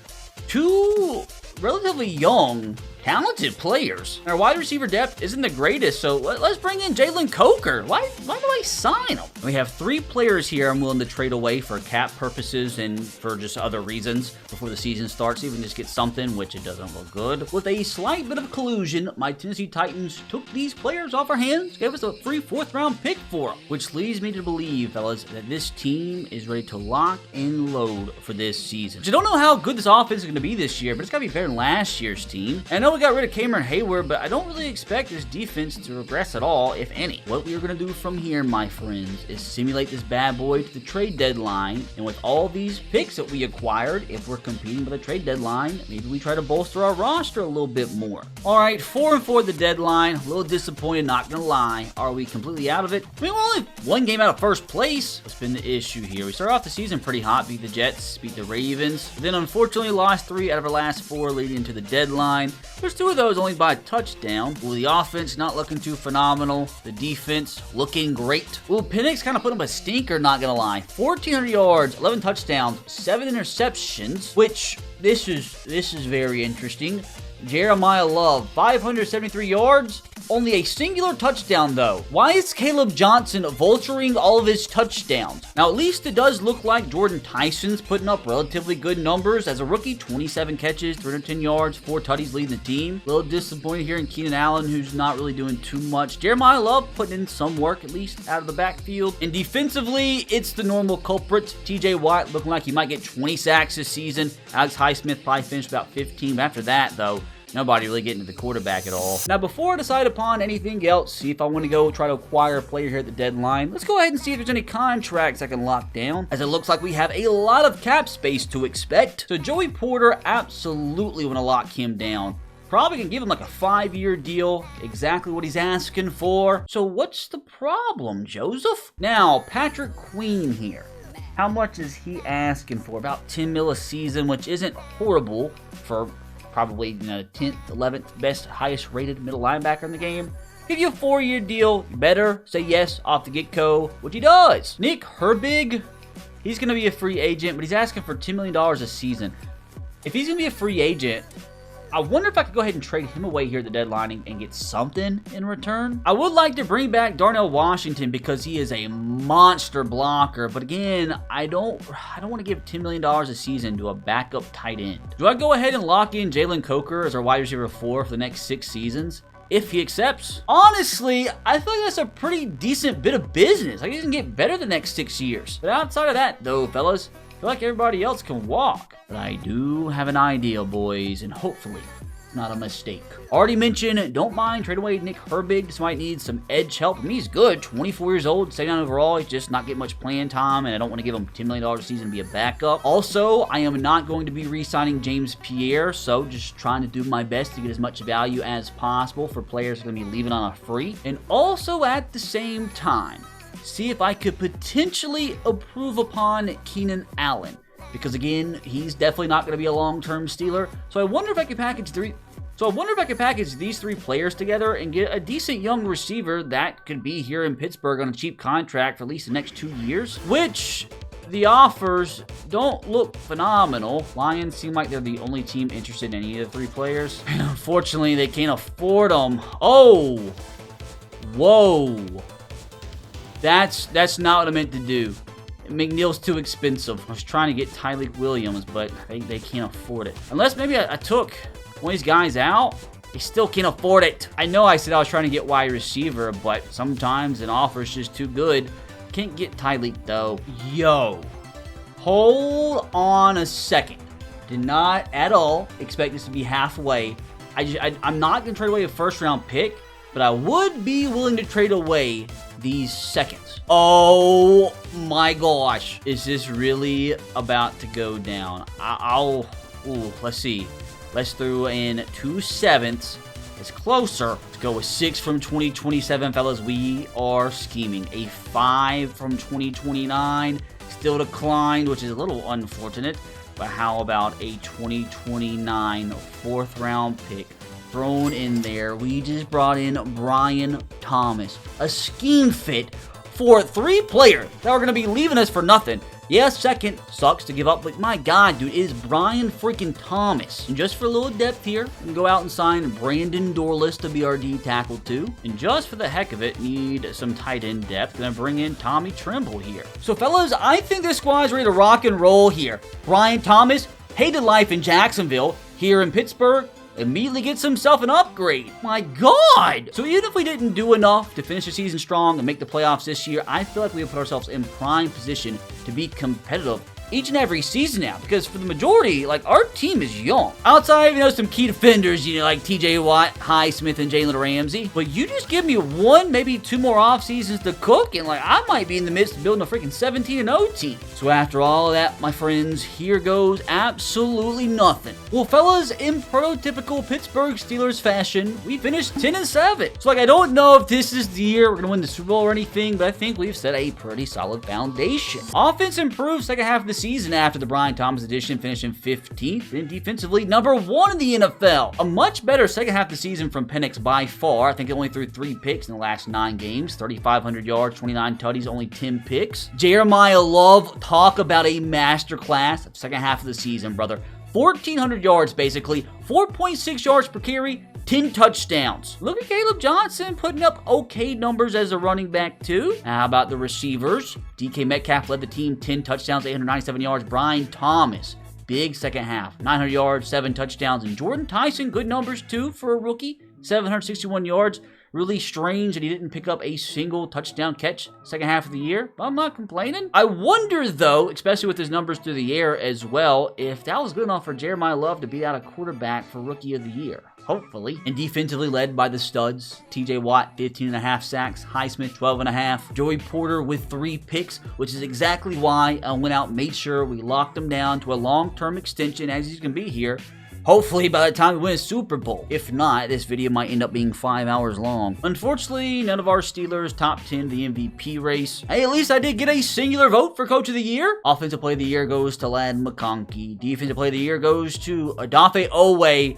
Two relatively young, talented players. Our wide receiver depth isn't the greatest, so let's bring in Jalen Coker. Why do I sign him? We have 3 players here I'm willing to trade away for cap purposes and for just other reasons before the season starts, even just get something, which it doesn't look good. With a slight bit of collusion, my Tennessee Titans took these players off our hands, gave us a free 4th round pick for them, which leads me to believe, fellas, that this team is ready to lock and load for this season. I don't know how good this offense is going to be this year, but it's got to be better than last year's team. And I know we got rid of Cameron Hayward, but I don't really expect this defense to regress at all, if any. What we are going to do from here, my friends, is simulate this bad boy to the trade deadline, and with all these picks that we acquired, if we're competing by the trade deadline, maybe we try to bolster our roster a little bit more. Alright, 4-4 at the deadline, a little disappointed, not gonna lie. Are we completely out of it? I mean, we're only 1 game out of first place. What's been the issue here? We started off the season pretty hot, beat the Jets, beat the Ravens, then unfortunately lost 3 out of our last 4 leading into the deadline. There's 2 of those only by a touchdown. Well, the offense not looking too phenomenal. The defense looking great. Well, Penix kind of put up a stinker, not gonna lie. 1,400 yards, 11 touchdowns, 7 interceptions, which this is very interesting. Jeremiah Love, 573 yards, only a singular touchdown though. Why is Caleb Johnson vulturing all of his touchdowns? Now at least it does look like Jordan Tyson's putting up relatively good numbers. As a rookie, 27 catches, 310 yards, 4 tutties leading the team. A little disappointed here in Keenan Allen, who's not really doing too much. Jeremiah Love putting in some work at least out of the backfield. And defensively, it's the normal culprits. TJ Watt looking like he might get 20 sacks this season. Alex Highsmith probably finished about 15. But after that though, nobody really getting to the quarterback at all. Now, before I decide upon anything else, see if I want to go try to acquire a player here at the deadline, let's go ahead and see if there's any contracts I can lock down, as it looks like we have a lot of cap space to expect. So Joey Porter, absolutely want to lock him down. Probably gonna give him like a 5-year deal, exactly what he's asking for. So what's the problem, Joseph? Now, Patrick Queen here. How much is he asking for? About 10 mil a season, which isn't horrible for probably 10th, 11th best, highest rated middle linebacker in the game. Give you a 4-year deal, you better say yes off the get-go, which he does. Nick Herbig, he's going to be a free agent, but he's asking for $10 million a season. If he's going to be a free agent, I wonder if I could go ahead and trade him away here at the deadline and get something in return. I would like to bring back Darnell Washington because he is a monster blocker. But again, I don't want to give $10 million a season to a backup tight end. Do I go ahead and lock in Jalen Coker as our wide receiver 4 for the next 6 seasons? If he accepts. Honestly, I feel like that's a pretty decent bit of business. Like, he can get better the next 6 years. But outside of that, though, fellas, I feel like everybody else can walk. But I do have an idea, boys, and hopefully it's not a mistake. Already mentioned, don't mind trade away Nick Herbig. This might need some edge help. I mean, he's good, 24 years old, 79 overall. He's just not getting much playing time, and I don't want to give him $10 million a season to be a backup. Also, I am not going to be re-signing James Pierre, so just trying to do my best to get as much value as possible for players that are going to be leaving on a free. And also at the same time, see if I could potentially improve upon Keenan Allen. Because again, he's definitely not going to be a long-term Steeler. So I wonder if I could package these 3 players together and get a decent young receiver that could be here in Pittsburgh on a cheap contract for at least the next 2 years. Which the offers don't look phenomenal. Lions seem like they're the only team interested in any of the 3 players. And unfortunately, they can't afford them. Oh! Whoa! That's not what I meant to do. McNeil's too expensive. I was trying to get Tyreek Williams, but they can't afford it. Unless maybe I took one of these guys out, they still can't afford it. I know I said I was trying to get wide receiver, but sometimes an offer is just too good. Can't get Tyreek though. Yo, hold on a second. Did not at all expect this to be halfway. I'm not going to trade away a first-round pick but I would be willing to trade away these seconds. Oh my gosh. Is this really about to go down? Let's see. Let's throw in 2 sevenths. It's closer. Let's go with 6 from 2027, fellas. We are scheming. A 5 from 2029. Still declined, which is a little unfortunate. But how about a 2029 4th round pick thrown in there? We just brought in Brian Thomas. A scheme fit for 3 players that are going to be leaving us for nothing. Yeah, second sucks to give up, but my God, dude, it is Brian freaking Thomas. And just for a little depth here, we can go out and sign Brandon Dorless to be our D tackle too. And just for the heck of it, need some tight end depth. Gonna bring in Tommy Tremble here. So fellas, I think this squad's ready to rock and roll here. Brian Thomas hated life in Jacksonville. Here in Pittsburgh, immediately gets himself an upgrade. My God! So even if we didn't do enough to finish the season strong and make the playoffs this year, I feel like we have put ourselves in prime position to be competitive each and every season now, because for the majority, like, our team is young. Outside, some key defenders, like TJ Watt, Highsmith, and Jalen Ramsey. But you just give me 1, maybe 2 more off seasons to cook, and I might be in the midst of building a freaking 17-0 team. So after all of that, my friends, here goes absolutely nothing. Well, fellas, in prototypical Pittsburgh Steelers fashion, we finished 10-7. So I don't know if this is the year we're gonna win the Super Bowl or anything, but I think we've set a pretty solid foundation. Offense improved second half of the season after the Brian Thomas edition, finishing 15th, and defensively number 1 in the NFL. A much better second half of the season from Penix by far. I think he only threw 3 picks in the last 9 games, 3,500 yards, 29 tutties, only 10 picks. Jeremiah Love, talk about a masterclass of second half of the season, brother. 1,400 yards basically, 4.6 yards per carry, 10 touchdowns. Look at Caleb Johnson putting up okay numbers as a running back too. How about the receivers? DK Metcalf led the team, 10 touchdowns, 897 yards. Brian Thomas, big second half, 900 yards, 7 touchdowns. And Jordan Tyson, good numbers too for a rookie, 761 yards. Really strange that he didn't pick up a single touchdown catch second half of the year, but I'm not complaining. I wonder though, especially with his numbers through the air as well, if that was good enough for Jeremiah Love to be out a quarterback for Rookie of the Year. Hopefully. And defensively led by the studs. TJ Watt, 15.5 sacks. Highsmith, 12.5. Joey Porter with 3 picks, which is exactly why I went out and made sure we locked him down to a long-term extension as he's going to be here. Hopefully by the time we win a Super Bowl. If not, this video might end up being 5 hours long. Unfortunately, none of our Steelers top 10 the MVP race. Hey, at least I did get a singular vote for Coach of the Year. Offensive Player of the Year goes to Lad McConkey. Defensive Player of the Year goes to Odafe Owe,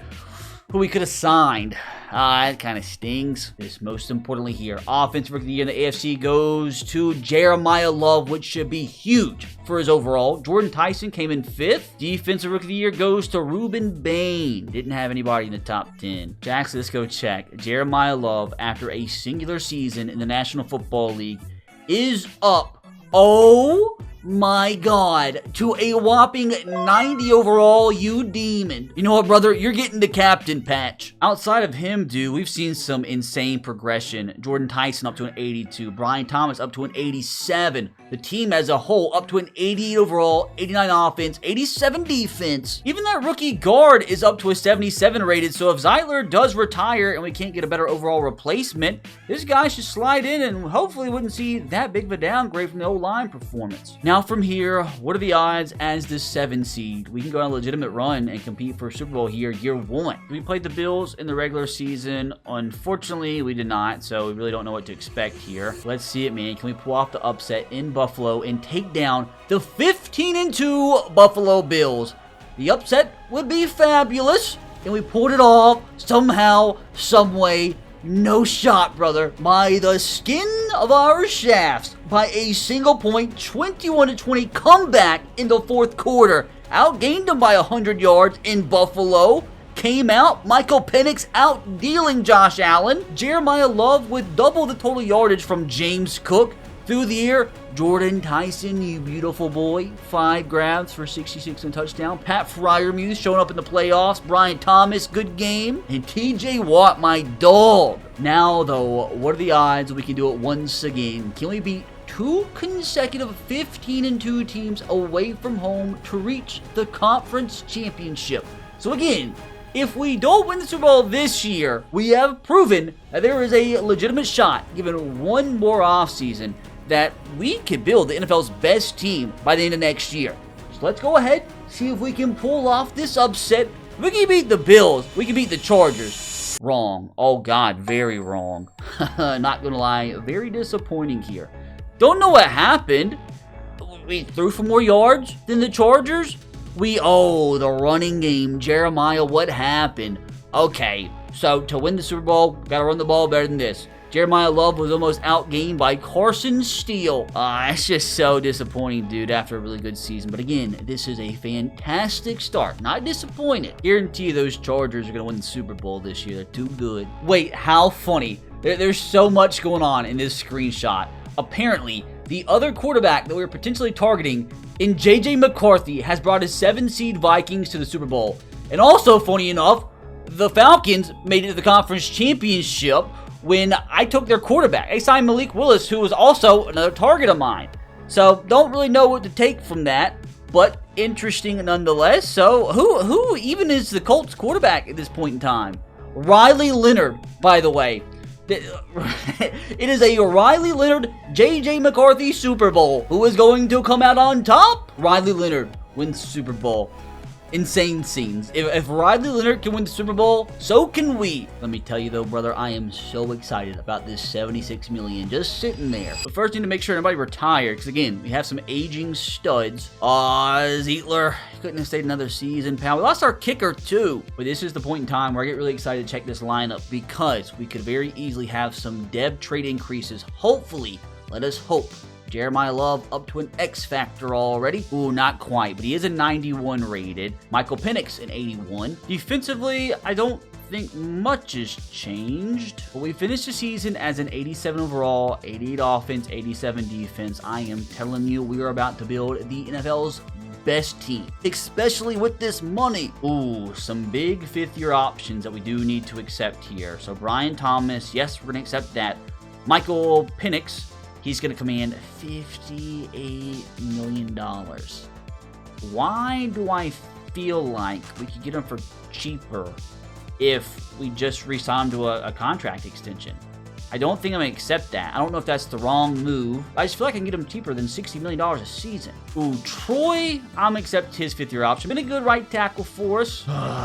who we could have signed. That kind of stings. This most importantly here. Offensive Rookie of the Year in the AFC goes to Jeremiah Love, which should be huge for his overall. Jordan Tyson came in 5th. Defensive Rookie of the Year goes to Ruben Bain. Didn't have anybody in the top 10. Jackson, let's go check. Jeremiah Love, after a singular season in the National Football League, is up. Oh my God, to a whopping 90 overall, you demon. You know what, brother? You're getting the captain patch. Outside of him, dude, we've seen some insane progression. Jordan Tyson up to an 82. Brian Thomas up to an 87. The team as a whole up to an 88 overall, 89 offense, 87 defense. Even that rookie guard is up to a 77 rated, so if Zeitler does retire and we can't get a better overall replacement, this guy should slide in and hopefully wouldn't see that big of a downgrade from the O-line performance. Now from here, what are the odds as the 7 seed? We can go on a legitimate run and compete for a Super Bowl here, year 1. We played the Bills in the regular season. Unfortunately, we did not, so we really don't know what to expect here. Let's see it, man. Can we pull off the upset in Buffalo and take down the 15-2 Buffalo Bills? The upset would be fabulous, and we pulled it off somehow, some way. No shot, brother. By the skin of our shafts. By a single point, 21-20 comeback in the 4th quarter. Outgained them by 100 yards in Buffalo. Came out, Michael Penix out dealing Josh Allen. Jeremiah Love with double the total yardage from James Cook. Through the air, Jordan Tyson, you beautiful boy. 5 grabs for 66 and a touchdown. Pat Freiermuth showing up in the playoffs. Brian Thomas, good game. And TJ Watt, my dog. Now, though, what are the odds we can do it once again? Can we beat 2 consecutive 15-2 teams away from home to reach the conference championship? So again, if we don't win the Super Bowl this year, we have proven that there is a legitimate shot, given one more offseason, that we could build the NFL's best team by the end of next year. So let's go ahead, see if we can pull off this upset. We can beat the Bills. We can beat the Chargers. Wrong. Oh, God, very wrong. Not gonna lie, very disappointing here. Don't know what happened. We threw for more yards than the Chargers. The running game. Jeremiah, what happened? Okay, so to win the Super Bowl, gotta run the ball better than this. Jeremiah Love was almost outgained by Carson Steele. It's just so disappointing, dude, after a really good season. But again, this is a fantastic start. Not disappointed. Guarantee you those Chargers are going to win the Super Bowl this year. They're too good. Wait, how funny. There's so much going on in this screenshot. Apparently, the other quarterback that we were potentially targeting in J.J. McCarthy has brought his 7-seed Vikings to the Super Bowl. And also, funny enough, the Falcons made it to the conference championship when I took their quarterback. They signed Malik Willis, who was also another target of mine. So, don't really know what to take from that, but interesting nonetheless. So, who even is the Colts quarterback at this point in time? Riley Leonard, by the way. It is a Riley Leonard, J.J. McCarthy Super Bowl. Who is going to come out on top? Riley Leonard wins Super Bowl. Insane scenes. If Riley Leonard can win the Super Bowl, so can we. Let me tell you though, brother, I am so excited about this $76 million just sitting there. But first, need to make sure nobody retired, because again, we have some aging studs. Zietler, couldn't have stayed another season, pal. We lost our kicker too. But this is the point in time where I get really excited to check this lineup, because we could very easily have some dev trade increases. Hopefully, let us hope. Jeremiah Love up to an X factor already. Ooh, not quite, but he is a 91 rated. Michael Penix an 81. Defensively, I don't think much has changed. But we finished the season as an 87 overall, 88 offense, 87 defense. I am telling you, we are about to build the NFL's best team, especially with this money. Ooh, some big fifth-year options that we do need to accept here. So Brian Thomas, yes, we're going to accept that. Michael Penix, he's going to command $58 million. Why do I feel like we could get him for cheaper if we just re-sign him to a contract extension? I don't think I'm going to accept that. I don't know if that's the wrong move. I just feel like I can get him cheaper than $60 million a season. Ooh, Troy, I'm going to accept his fifth-year option. Been a good right tackle for us.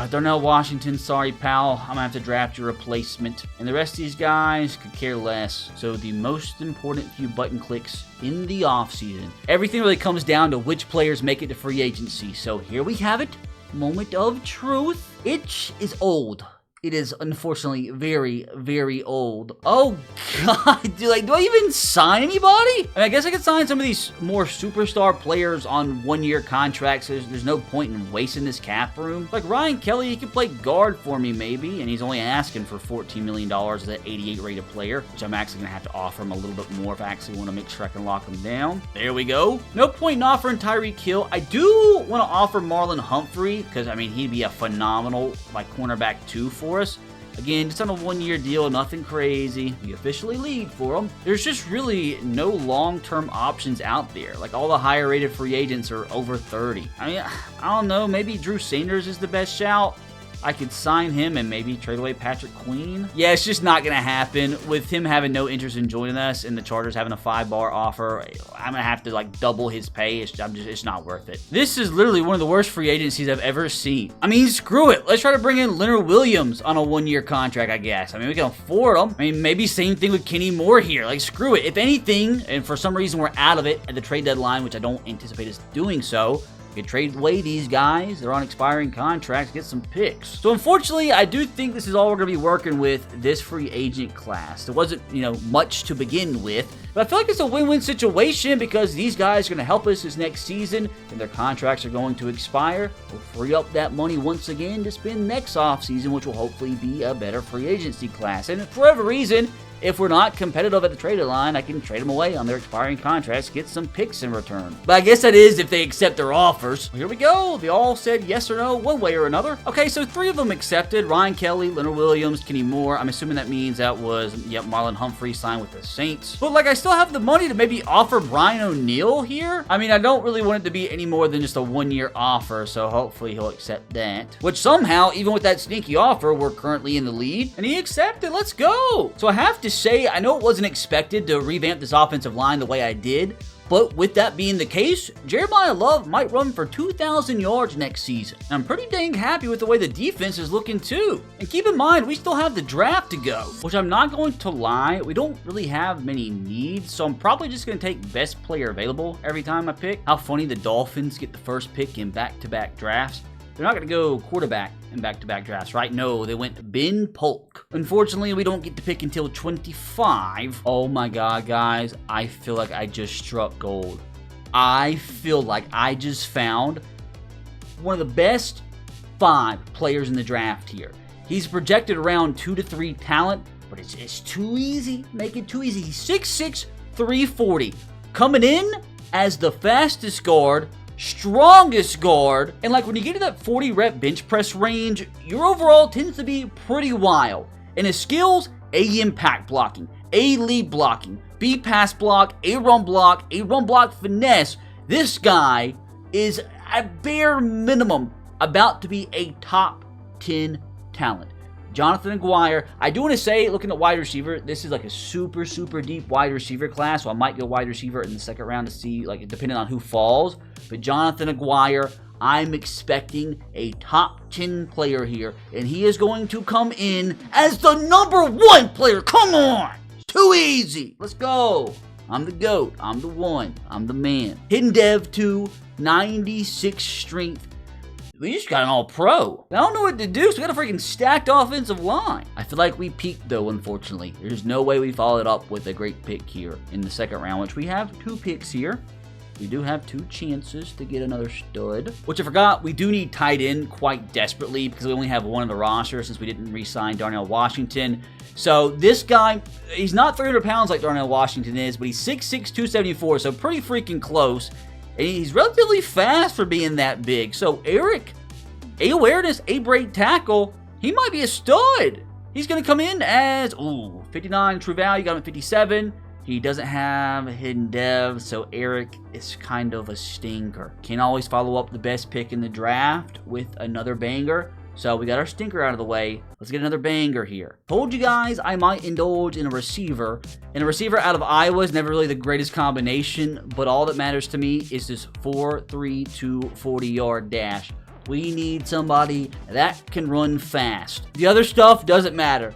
Darnell Washington, sorry, pal. I'm going to have to draft your replacement. And the rest of these guys could care less. So the most important few button clicks in the offseason. Everything really comes down to which players make it to free agency. So here we have it. Moment of truth. It is old. It is unfortunately very, very old. Oh, God. Do I even sign anybody? I guess I could sign some of these more superstar players on one-year contracts. There's no point in wasting this cap room. Like Ryan Kelly, he could play guard for me maybe, and he's only asking for $14 million as an 88 rated player, which I'm actually going to have to offer him a little bit more if I actually want to make sure I can lock him down. There we go. No point in offering Tyreek Hill. I do want to offer Marlon Humphrey, because, I mean, he'd be a phenomenal, cornerback too for us. Again, just on a one-year deal, nothing crazy. We officially lead for them. There's just really no long-term options out there. All the higher-rated free agents are over 30. I mean, I don't know. Maybe Drew Sanders is the best shout. I could sign him and maybe trade away Patrick Queen. Yeah, it's just not going to happen. With him having no interest in joining us and the Chargers having a 5-bar offer, I'm going to have to double his pay. It's not worth it. This is literally one of the worst free agencies I've ever seen. I mean, screw it. Let's try to bring in Leonard Williams on a one-year contract, I guess. I mean, we can afford him. I mean, maybe same thing with Kenny Moore here. Screw it. If anything, and for some reason we're out of it at the trade deadline, which I don't anticipate us doing so, you trade away these guys. They're on expiring contracts. Get some picks. So unfortunately, I do think this is all we're going to be working with this free agent class. There wasn't, much to begin with. But I feel like it's a win-win situation because these guys are going to help us this next season and their contracts are going to expire. We'll free up that money once again to spend next offseason, which will hopefully be a better free agency class. And for whatever reason, if we're not competitive at the trade line, I can trade them away on their expiring contracts, get some picks in return. But I guess that is if they accept their offers. Well, here we go. They all said yes or no, one way or another. Okay, so 3 of them accepted. Ryan Kelly, Leonard Williams, Kenny Moore. I'm assuming that means that was, Marlon Humphrey signed with the Saints. But I still still have the money to maybe offer Brian O'Neill here. I mean, I don't really want it to be any more than just a one-year offer, so hopefully he'll accept that. Which somehow, even with that sneaky offer, we're currently in the lead, and he accepted. Let's go. So I have to say, I know it wasn't expected to revamp this offensive line the way I did, but with that being the case, Jeremiah Love might run for 2,000 yards next season. And I'm pretty dang happy with the way the defense is looking too. And keep in mind, we still have the draft to go, which I'm not going to lie, we don't really have many needs, so I'm probably just going to take best player available every time I pick. How funny the Dolphins get the first pick in back-to-back drafts. They're not going to go quarterback in back-to-back drafts, right? No, they went Ben Polk. Unfortunately, we don't get to pick until 25. Oh my God, guys. I feel like I just struck gold. I feel like I just found one of the best 5 players in the draft here. He's projected around 2 to 3 talent, but it's just too easy. Make it too easy. He's 6'6", 340. Coming in as the fastest guard, strongest guard, and like when you get to that 40 rep bench press range, your overall tends to be pretty wild. And his skills, A, impact blocking, A, lead blocking, B, pass block, A, run block finesse. This guy is at bare minimum about to be a top 10 talent. Jonathan Aguirre, I do want to say, looking at wide receiver, this is like a super, super deep wide receiver class, so I might go wide receiver in the second round to see, like, depending on who falls. But Jonathan Aguirre, I'm expecting a top 10 player here, and he is going to come in as the number 1 player. Come on! It's too easy. Let's go. I'm the GOAT. I'm the one. I'm the man. Hidden Dev 2, 96 strength. We just got an all-pro. I don't know what to do, so we got a freaking stacked offensive line. I feel like we peaked, though, unfortunately. There's no way we followed up with a great pick here in the second round, which we have 2 picks here. We do have 2 chances to get another stud. Which I forgot, we do need tight end quite desperately because we only have 1 on the roster since we didn't re-sign Darnell Washington. So this guy, he's not 300 pounds like Darnell Washington is, but he's 6'6", 274, so pretty freaking close. And he's relatively fast for being that big. So Eric, A awareness, A break tackle, he might be a stud. He's going to come in as, 59 true value, got him at 57. He doesn't have hidden dev, so Eric is kind of a stinker. Can't always follow up the best pick in the draft with another banger. So we got our stinker out of the way. Let's get another banger here. Told you guys I might indulge in a receiver. And a receiver out of Iowa is never really the greatest combination, but all that matters to me is this 4.32 40-yard dash. We need somebody that can run fast. The other stuff doesn't matter.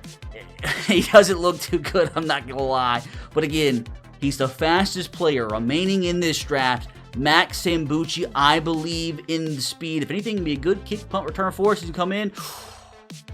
He doesn't look too good, I'm not gonna lie. But again, he's the fastest player remaining in this draft. Max Sambucci, I believe in the speed. If anything, can be a good kick, punt, return for us. He can come in.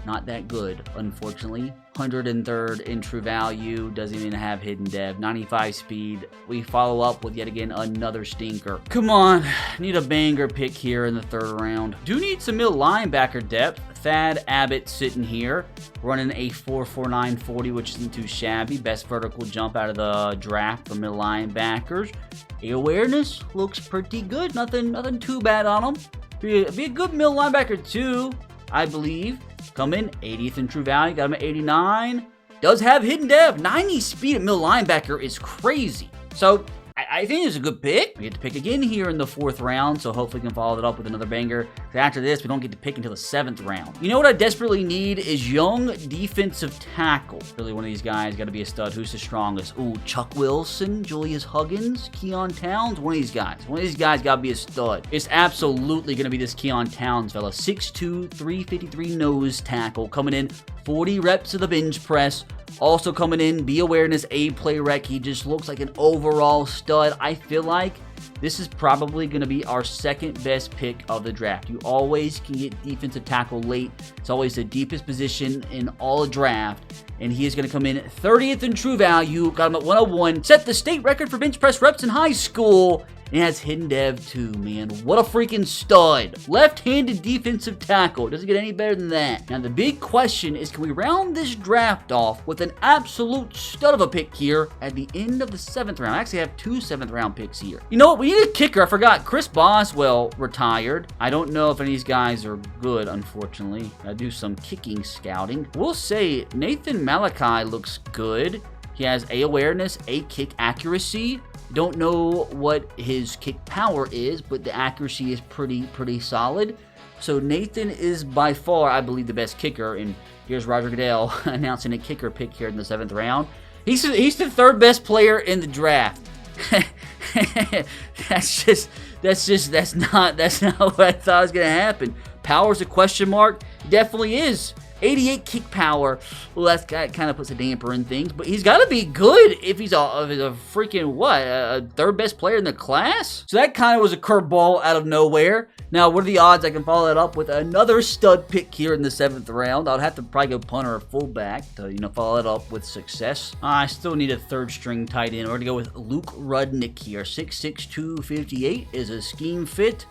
Not that good, unfortunately. 103rd in true value. Doesn't even have hidden dev. 95 speed. We follow up with yet again another stinker. Come on. Need a banger pick here in the 3rd round. Do need some middle linebacker depth. Thad Abbott sitting here, running a 4.49 40, which isn't too shabby. Best vertical jump out of the draft for middle linebackers. The awareness looks pretty good. Nothing too bad on him. Be a good middle linebacker too, I believe. Come in 80th in true value. Got him at 89. Does have hidden dev. 90 speed at middle linebacker is crazy. So I think it's a good pick. We get to pick again here in the 4th round, so hopefully we can follow it up with another banger. After this, we don't get to pick until the 7th round. You know what I desperately need is young defensive tackle. Really, one of these guys got to be a stud. Who's the strongest? Ooh, Chuck Wilson, Julius Huggins, Keon Towns. One of these guys. One of these guys got to be a stud. It's absolutely going to be this Keon Towns fella. 6'2", 353 nose tackle. Coming in 40 reps of the bench press. Also coming in, B awareness, A play rec. He just looks like an overall stud. I feel like this is probably going to be our 2nd best pick of the draft. You always can get defensive tackle late. It's always the deepest position in all the draft. And he is going to come in 30th in true value. Got him at 101. Set the state record for bench press reps in high school. And has hidden dev too, man. What a freaking stud. Left-handed defensive tackle. Doesn't get any better than that. Now, the big question is, can we round this draft off with an absolute stud of a pick here at the end of the 7th round? I actually have 2 7th-round picks here. You know what? We need a kicker. I forgot. Chris Boswell retired. I don't know if any of these guys are good, unfortunately. I do some kicking scouting. We'll say Nathan Malachi looks good. He has A awareness, A kick accuracy. Don't know what his kick power is, but the accuracy is pretty solid. So Nathan is by far, I believe, the best kicker. And here's Roger Goodell announcing a kicker pick here in the 7th round. He's the 3rd best player in the draft. That's not what I thought was gonna happen. Power's a question mark. Definitely is. 88 kick power. Well, that kind of puts a damper in things, but he's got to be good if he's a freaking a 3rd best player in the class. So that kind of was a curveball out of nowhere. Now, what are the odds I can follow that up with another stud pick here in the 7th round? I'll have to probably go punter or fullback to follow that up with success. I still need a 3rd string tight end. We're gonna go with Luke Rudnick here. 6'6", 258 is a scheme fit.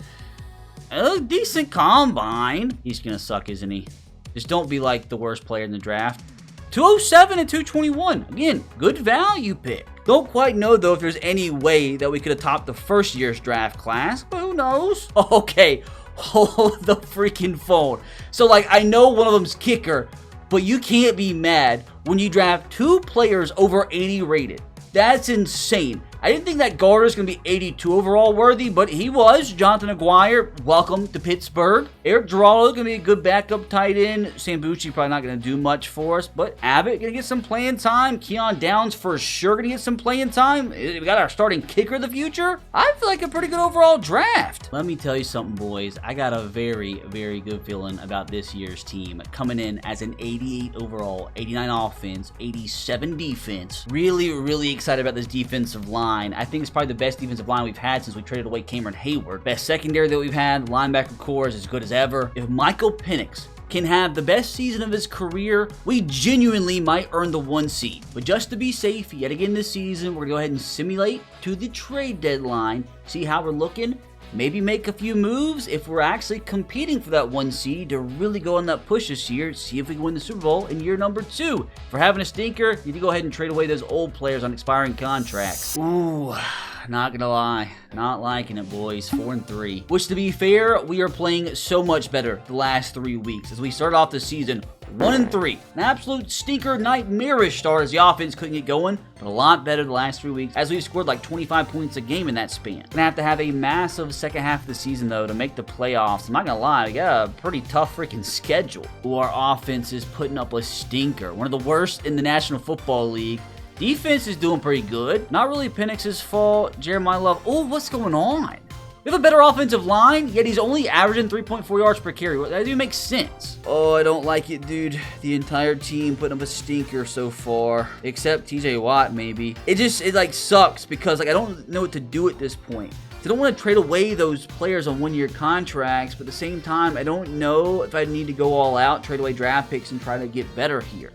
A decent combine. He's gonna suck, isn't he? Just don't be like the worst player in the draft. 207 and 221. Again, good value pick. Don't quite know, though, if there's any way that we could have topped the first year's draft class, but who knows? Okay, hold the freaking phone. So, I know one of them's kicker, but you can't be mad when you draft 2 players over 80 rated. That's insane. I didn't think that guard was going to be 82 overall worthy, but he was. Jonathan Aguirre, welcome to Pittsburgh. Eric Geraldo going to be a good backup tight end. Sambucci probably not going to do much for us, but Abbott going to get some playing time. Keon Downs for sure going to get some playing time. We got our starting kicker of the future. I feel like a pretty good overall draft. Let me tell you something, boys. I got a very good feeling about this year's team. Coming in as an 88 overall, 89 offense, 87 defense. Really excited about this defensive line. I think it's probably the best defensive line we've had since we traded away Cameron Hayward. Best secondary that we've had. Linebacker core is as good as ever. If Michael Penix can have the best season of his career, we genuinely might earn the 1 seed. But just to be safe, yet again this season, we're going to go ahead and simulate to the trade deadline, see how we're looking, maybe make a few moves if we're actually competing for that 1 seed to really go on that push this year, see if we can win the Super Bowl in year number 2. If we're having a stinker, you need to go ahead and trade away those old players on expiring contracts. Ooh, not gonna lie, not liking it, boys. 4-3. Which, to be fair, we are playing so much better the last 3 weeks as we start off the season 1-3. An absolute stinker, nightmarish start as the offense couldn't get going, but a lot better the last 3 weeks as we've scored like 25 points a game in that span. Gonna have a massive second half of the season, though, to make the playoffs. I'm not gonna lie, we got a pretty tough freaking schedule. Our offense is putting up a stinker. One of the worst in the National Football League. Defense is doing pretty good. Not really Penix's fault. Jeremiah Love. Oh, what's going on? We have a better offensive line, yet he's only averaging 3.4 yards per carry. That doesn't make sense. Oh, I don't like it, dude. The entire team putting up a stinker so far, except TJ Watt, maybe. It sucks because I don't know what to do at this point. I don't want to trade away those players on 1-year contracts, but at the same time, I don't know if I need to go all out, trade away draft picks, and try to get better here.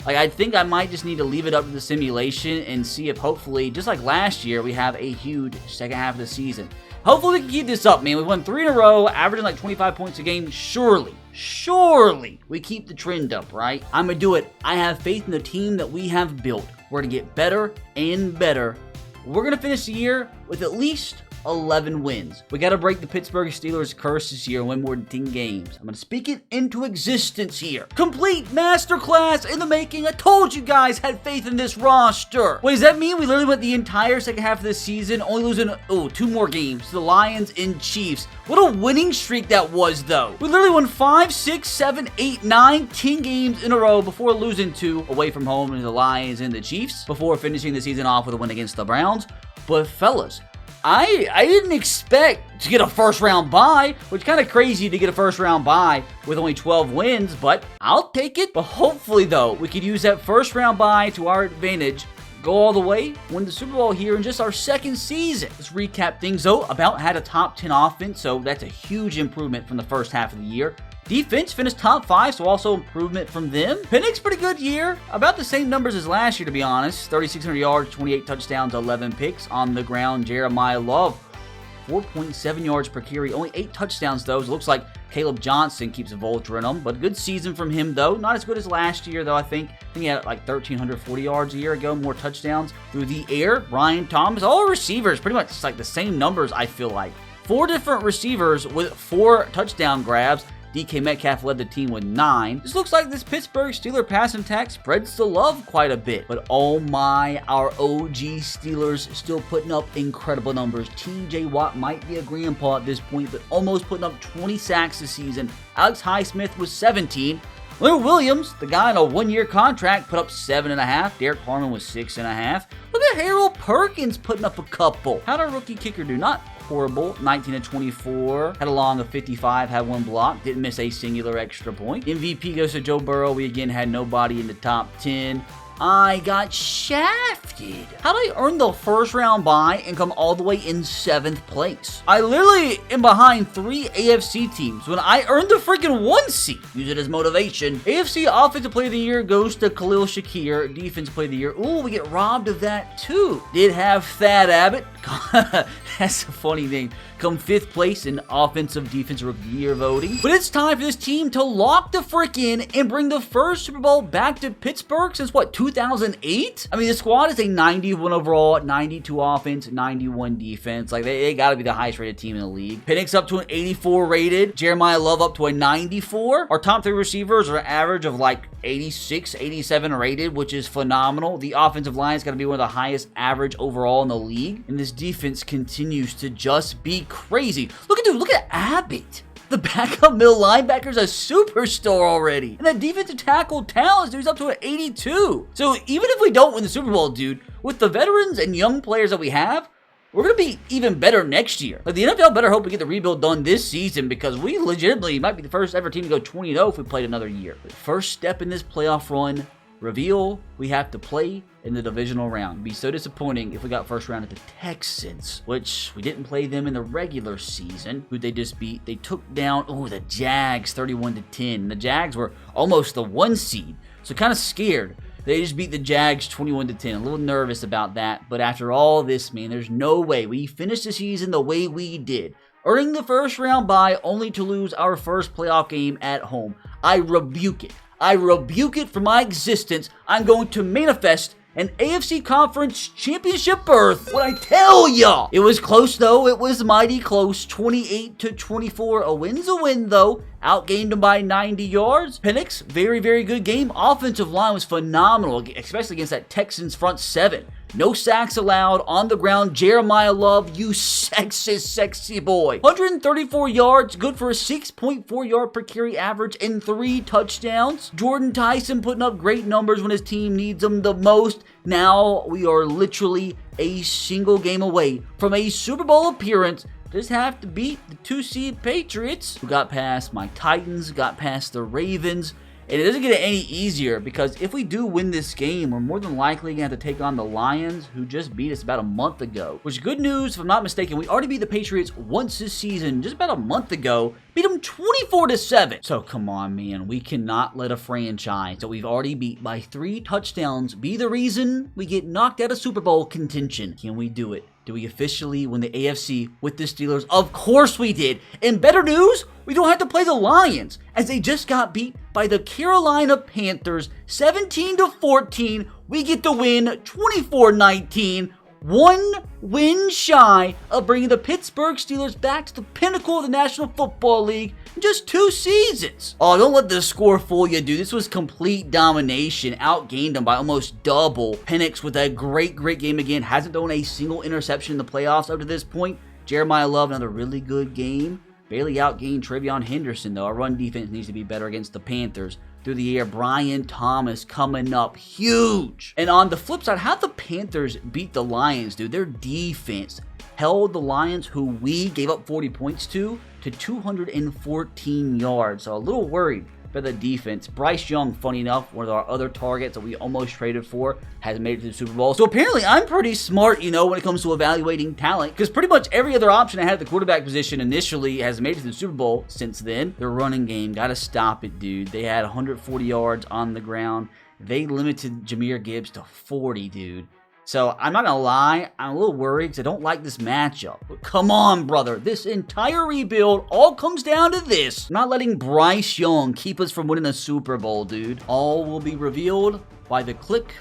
I think I might just need to leave it up to the simulation and see if hopefully, just like last year, we have a huge second half of the season. Hopefully we can keep this up, man. We won 3 in a row, averaging like 25 points a game. Surely we keep the trend up, right? I'm going to do it. I have faith in the team that we have built. We're going to get better and better. We're going to finish the year with at least 11 wins. We got to break the Pittsburgh Steelers curse this year and win more than 10 games. I'm going to speak it into existence here. Complete masterclass in the making. I told you guys had faith in this roster. Wait, does that mean we literally went the entire second half of the season only losing 2 more games to the Lions and Chiefs? What a winning streak that was, though. We literally won 5, 6, 7, 8, 9, 10 games in a row before losing 2 away from home to the Lions and the Chiefs before finishing the season off with a win against the Browns. But fellas, I didn't expect to get a first-round bye, which is kind of crazy to get a first-round bye with only 12 wins, but I'll take it. But hopefully, though, we could use that first-round bye to our advantage, go all the way, win the Super Bowl here in just our 2nd season. Let's recap things, though. About had a top 10 offense, so that's a huge improvement from the first half of the year. Defense finished top 5, so also improvement from them. Penix, pretty good year. About the same numbers as last year, to be honest. 3,600 yards, 28 touchdowns, 11 picks. On the ground, Jeremiah Love, 4.7 yards per carry. Only 8 touchdowns, though. It looks like Caleb Johnson keeps a vulture in them. But a good season from him, though. Not as good as last year, though, I think. He had like 1,340 yards a year ago. More touchdowns through the air. Brian Thomas, all receivers, pretty much like the same numbers, I feel like. 4 different receivers with 4 touchdown grabs. DK Metcalf led the team with 9. This looks like this Pittsburgh Steelers passing attack spreads the love quite a bit. But oh my, our OG Steelers still putting up incredible numbers. TJ Watt might be a grandpa at this point, but almost putting up 20 sacks this season. Alex Highsmith was 17. Leonard Williams, the guy on a one-year contract, put up 7.5. Derek Harmon was 6.5. Look at Harold Perkins putting up a couple. How'd our rookie kicker do? Not horrible. 19-24. Had a long of 55. Had 1 block. Didn't miss a singular extra point. MVP goes to Joe Burrow. We again had nobody in the top 10. I got shafted. How did I earn the first round bye and come all the way in 7th place? I literally am behind 3 AFC teams when I earned the freaking 1 seed. Use it as motivation. AFC Offensive Player of the Year goes to Khalil Shakir. Defensive Player of the Year. Ooh, we get robbed of that too. Did have Thad Abbott. That's a funny name. Come 5th place in Offensive Defensive Rookie of the Year voting. But it's time for this team to lock the frick in and bring the first Super Bowl back to Pittsburgh since what, 2008? I mean, the squad is a 91 overall, 92 offense, 91 defense. Like, they got to be the highest rated team in the league. Penix up to an 84 rated. Jeremiah Love up to a 94. Our top 3 receivers are an average of like 86, 87 rated, which is phenomenal. The offensive line is going to be one of the highest average overall in the league. And this defense continues to just be crazy. Look at Abbott. The backup middle linebacker's a superstar already. And that defensive tackle talent, dude's up to an 82. So even if we don't win the Super Bowl, dude, with the veterans and young players that we have, we're going to be even better next year. Like, the NFL better hope we get the rebuild done this season because we legitimately might be the first ever team to go 20-0 if we played another year. The first step in this playoff run, reveal we have to play in the divisional round. It'd be so disappointing if we got first round at the Texans, which we didn't play them in the regular season. Who they just beat? They took down, the Jags 31-10. The Jags were almost the 1 seed, so kind of scared. They just beat the Jags 21-10. A little nervous about that, but after all this, man, there's no way we finished the season the way we did, earning the first round bye only to lose our first playoff game at home. I rebuke it. I rebuke it for my existence. I'm going to manifest an AFC Conference Championship berth. What I tell ya! It was close though. It was mighty close. 28-24. A win's a win though. Outgained them by 90 yards. Penix, very, very good game. Offensive line was phenomenal, especially against that Texans front 7. No sacks allowed on the ground. Jeremiah Love, you sexy boy. 134 yards, good for a 6.4 yard per carry average and 3 touchdowns. Jordan Tyson putting up great numbers when his team needs them the most. Now we are literally a single game away from a Super Bowl appearance. Just have to beat the 2-seed Patriots, who got past my Titans, got past the Ravens. And it doesn't get any easier because if we do win this game, we're more than likely going to have to take on the Lions, who just beat us about a month ago. Which is good news, if I'm not mistaken. We already beat the Patriots once this season, just about a month ago. Beat them 24-7. So come on, man. We cannot let a franchise that we've already beat by 3 touchdowns be the reason we get knocked out of Super Bowl contention. Can we do it? Do we officially win the AFC with the Steelers? Of course we did. And better news, we don't have to play the Lions, as they just got beat by the Carolina Panthers 17-14. We get the win 24-19. 1 win shy of bringing the Pittsburgh Steelers back to the pinnacle of the National Football League in just 2 seasons. Oh, don't let the score fool you, dude. This was complete domination. Outgained them by almost double. Penix with a great game again. Hasn't thrown a single interception in the playoffs up to this point. Jeremiah Love, another really good game. Barely outgained Trevion Henderson, though. Our run defense needs to be better against the Panthers. Through the air, Brian Thomas coming up huge. And on the flip side, how'd the Panthers beat the Lions, dude? Their defense held the Lions, who we gave up 40 points to 214 yards. So a little worried about the defense. Bryce Young, funny enough, one of our other targets that we almost traded for, hasn't made it to the Super Bowl. So apparently I'm pretty smart, when it comes to evaluating talent, because pretty much every other option I had at the quarterback position initially has made it to the Super Bowl since then. Their running game, gotta stop it, dude. They had 140 yards on the ground. They limited Jahmyr Gibbs to 40, dude. So, I'm not going to lie, I'm a little worried because I don't like this matchup. But come on, brother. This entire rebuild all comes down to this. I'm not letting Bryce Young keep us from winning the Super Bowl, dude. All will be revealed by the click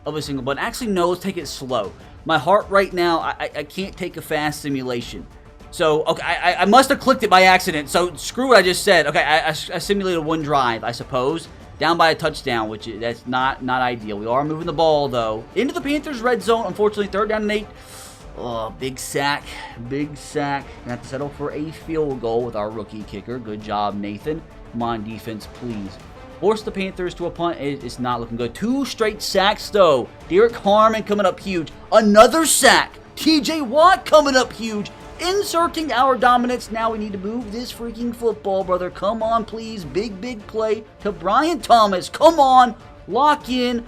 of a single button. Actually, no, let's take it slow. My heart right now, I can't take a fast simulation. So, okay, I must have clicked it by accident. So, screw what I just said. Okay, I simulated one drive, I suppose. Down by a touchdown, which that's not ideal. We are moving the ball, though. Into the Panthers' red zone. Unfortunately, 3rd down and 8. Oh, big sack. Big sack. Gonna have to settle for a field goal with our rookie kicker. Good job, Nathan. Come on, defense, please. Force the Panthers to a punt. It's not looking good. 2 straight sacks, though. Derek Harmon coming up huge. Another sack. TJ Watt coming up huge. Inserting our dominance. Now we need to move this freaking football, brother. Come on, please. Big play to Brian Thomas. Come on. Lock in.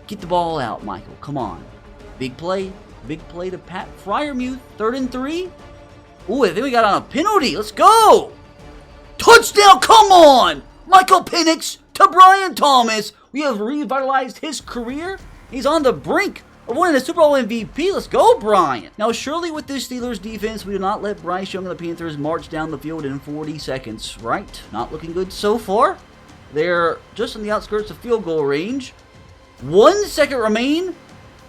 Get the ball out, Michael. Come on. Big play. Big play to Pat Freiermuth. 3rd and 3. Ooh, I think we got on a penalty. Let's go. Touchdown. Come on. Michael Penix to Brian Thomas. We have revitalized his career. He's on the brink of winning the Super Bowl MVP. Let's go, Brian. Now, surely with this Steelers defense, we do not let Bryce Young and the Panthers march down the field in 40 seconds, right? Not looking good so far. They're just on the outskirts of field goal range. 1 second remain,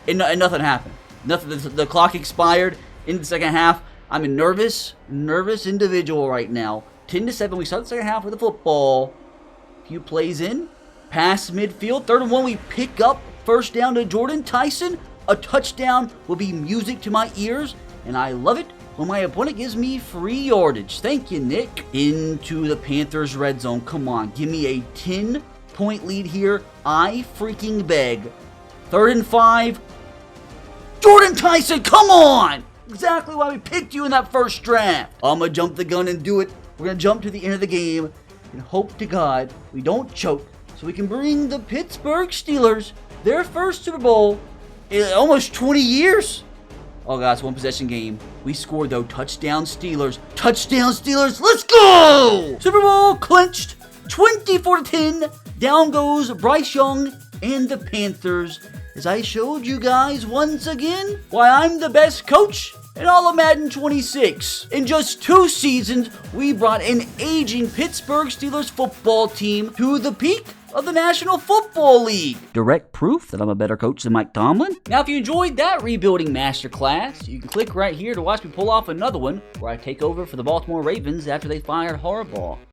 and nothing happened. Nothing. The clock expired in the second half. I'm a nervous individual right now. 10-7. We start the second half with the football. Few plays in. Pass midfield. 3rd and 1. We pick up 1st down to Jordan Tyson. A touchdown will be music to my ears, and I love it when my opponent gives me free yardage. Thank you, Nick. Into the Panthers' red zone. Come on, give me a 10-point lead here. I freaking beg. 3rd and 5. Jordan Tyson, come on! Exactly why we picked you in that first draft. I'm going to jump the gun and do it. We're going to jump to the end of the game and hope to God we don't choke so we can bring the Pittsburgh Steelers their first Super Bowl in almost 20 years. Oh, God, it's 1 possession game. We scored, though. Touchdown, Steelers. Touchdown, Steelers. Let's go! Super Bowl clinched. 24-10. Down goes Bryce Young and the Panthers. As I showed you guys once again why I'm the best coach in all of Madden 26. In just 2 seasons, we brought an aging Pittsburgh Steelers football team to the peak of the National Football League. Direct proof that I'm a better coach than Mike Tomlin. Now, if you enjoyed that rebuilding masterclass, you can click right here to watch me pull off another one where I take over for the Baltimore Ravens after they fired Harbaugh.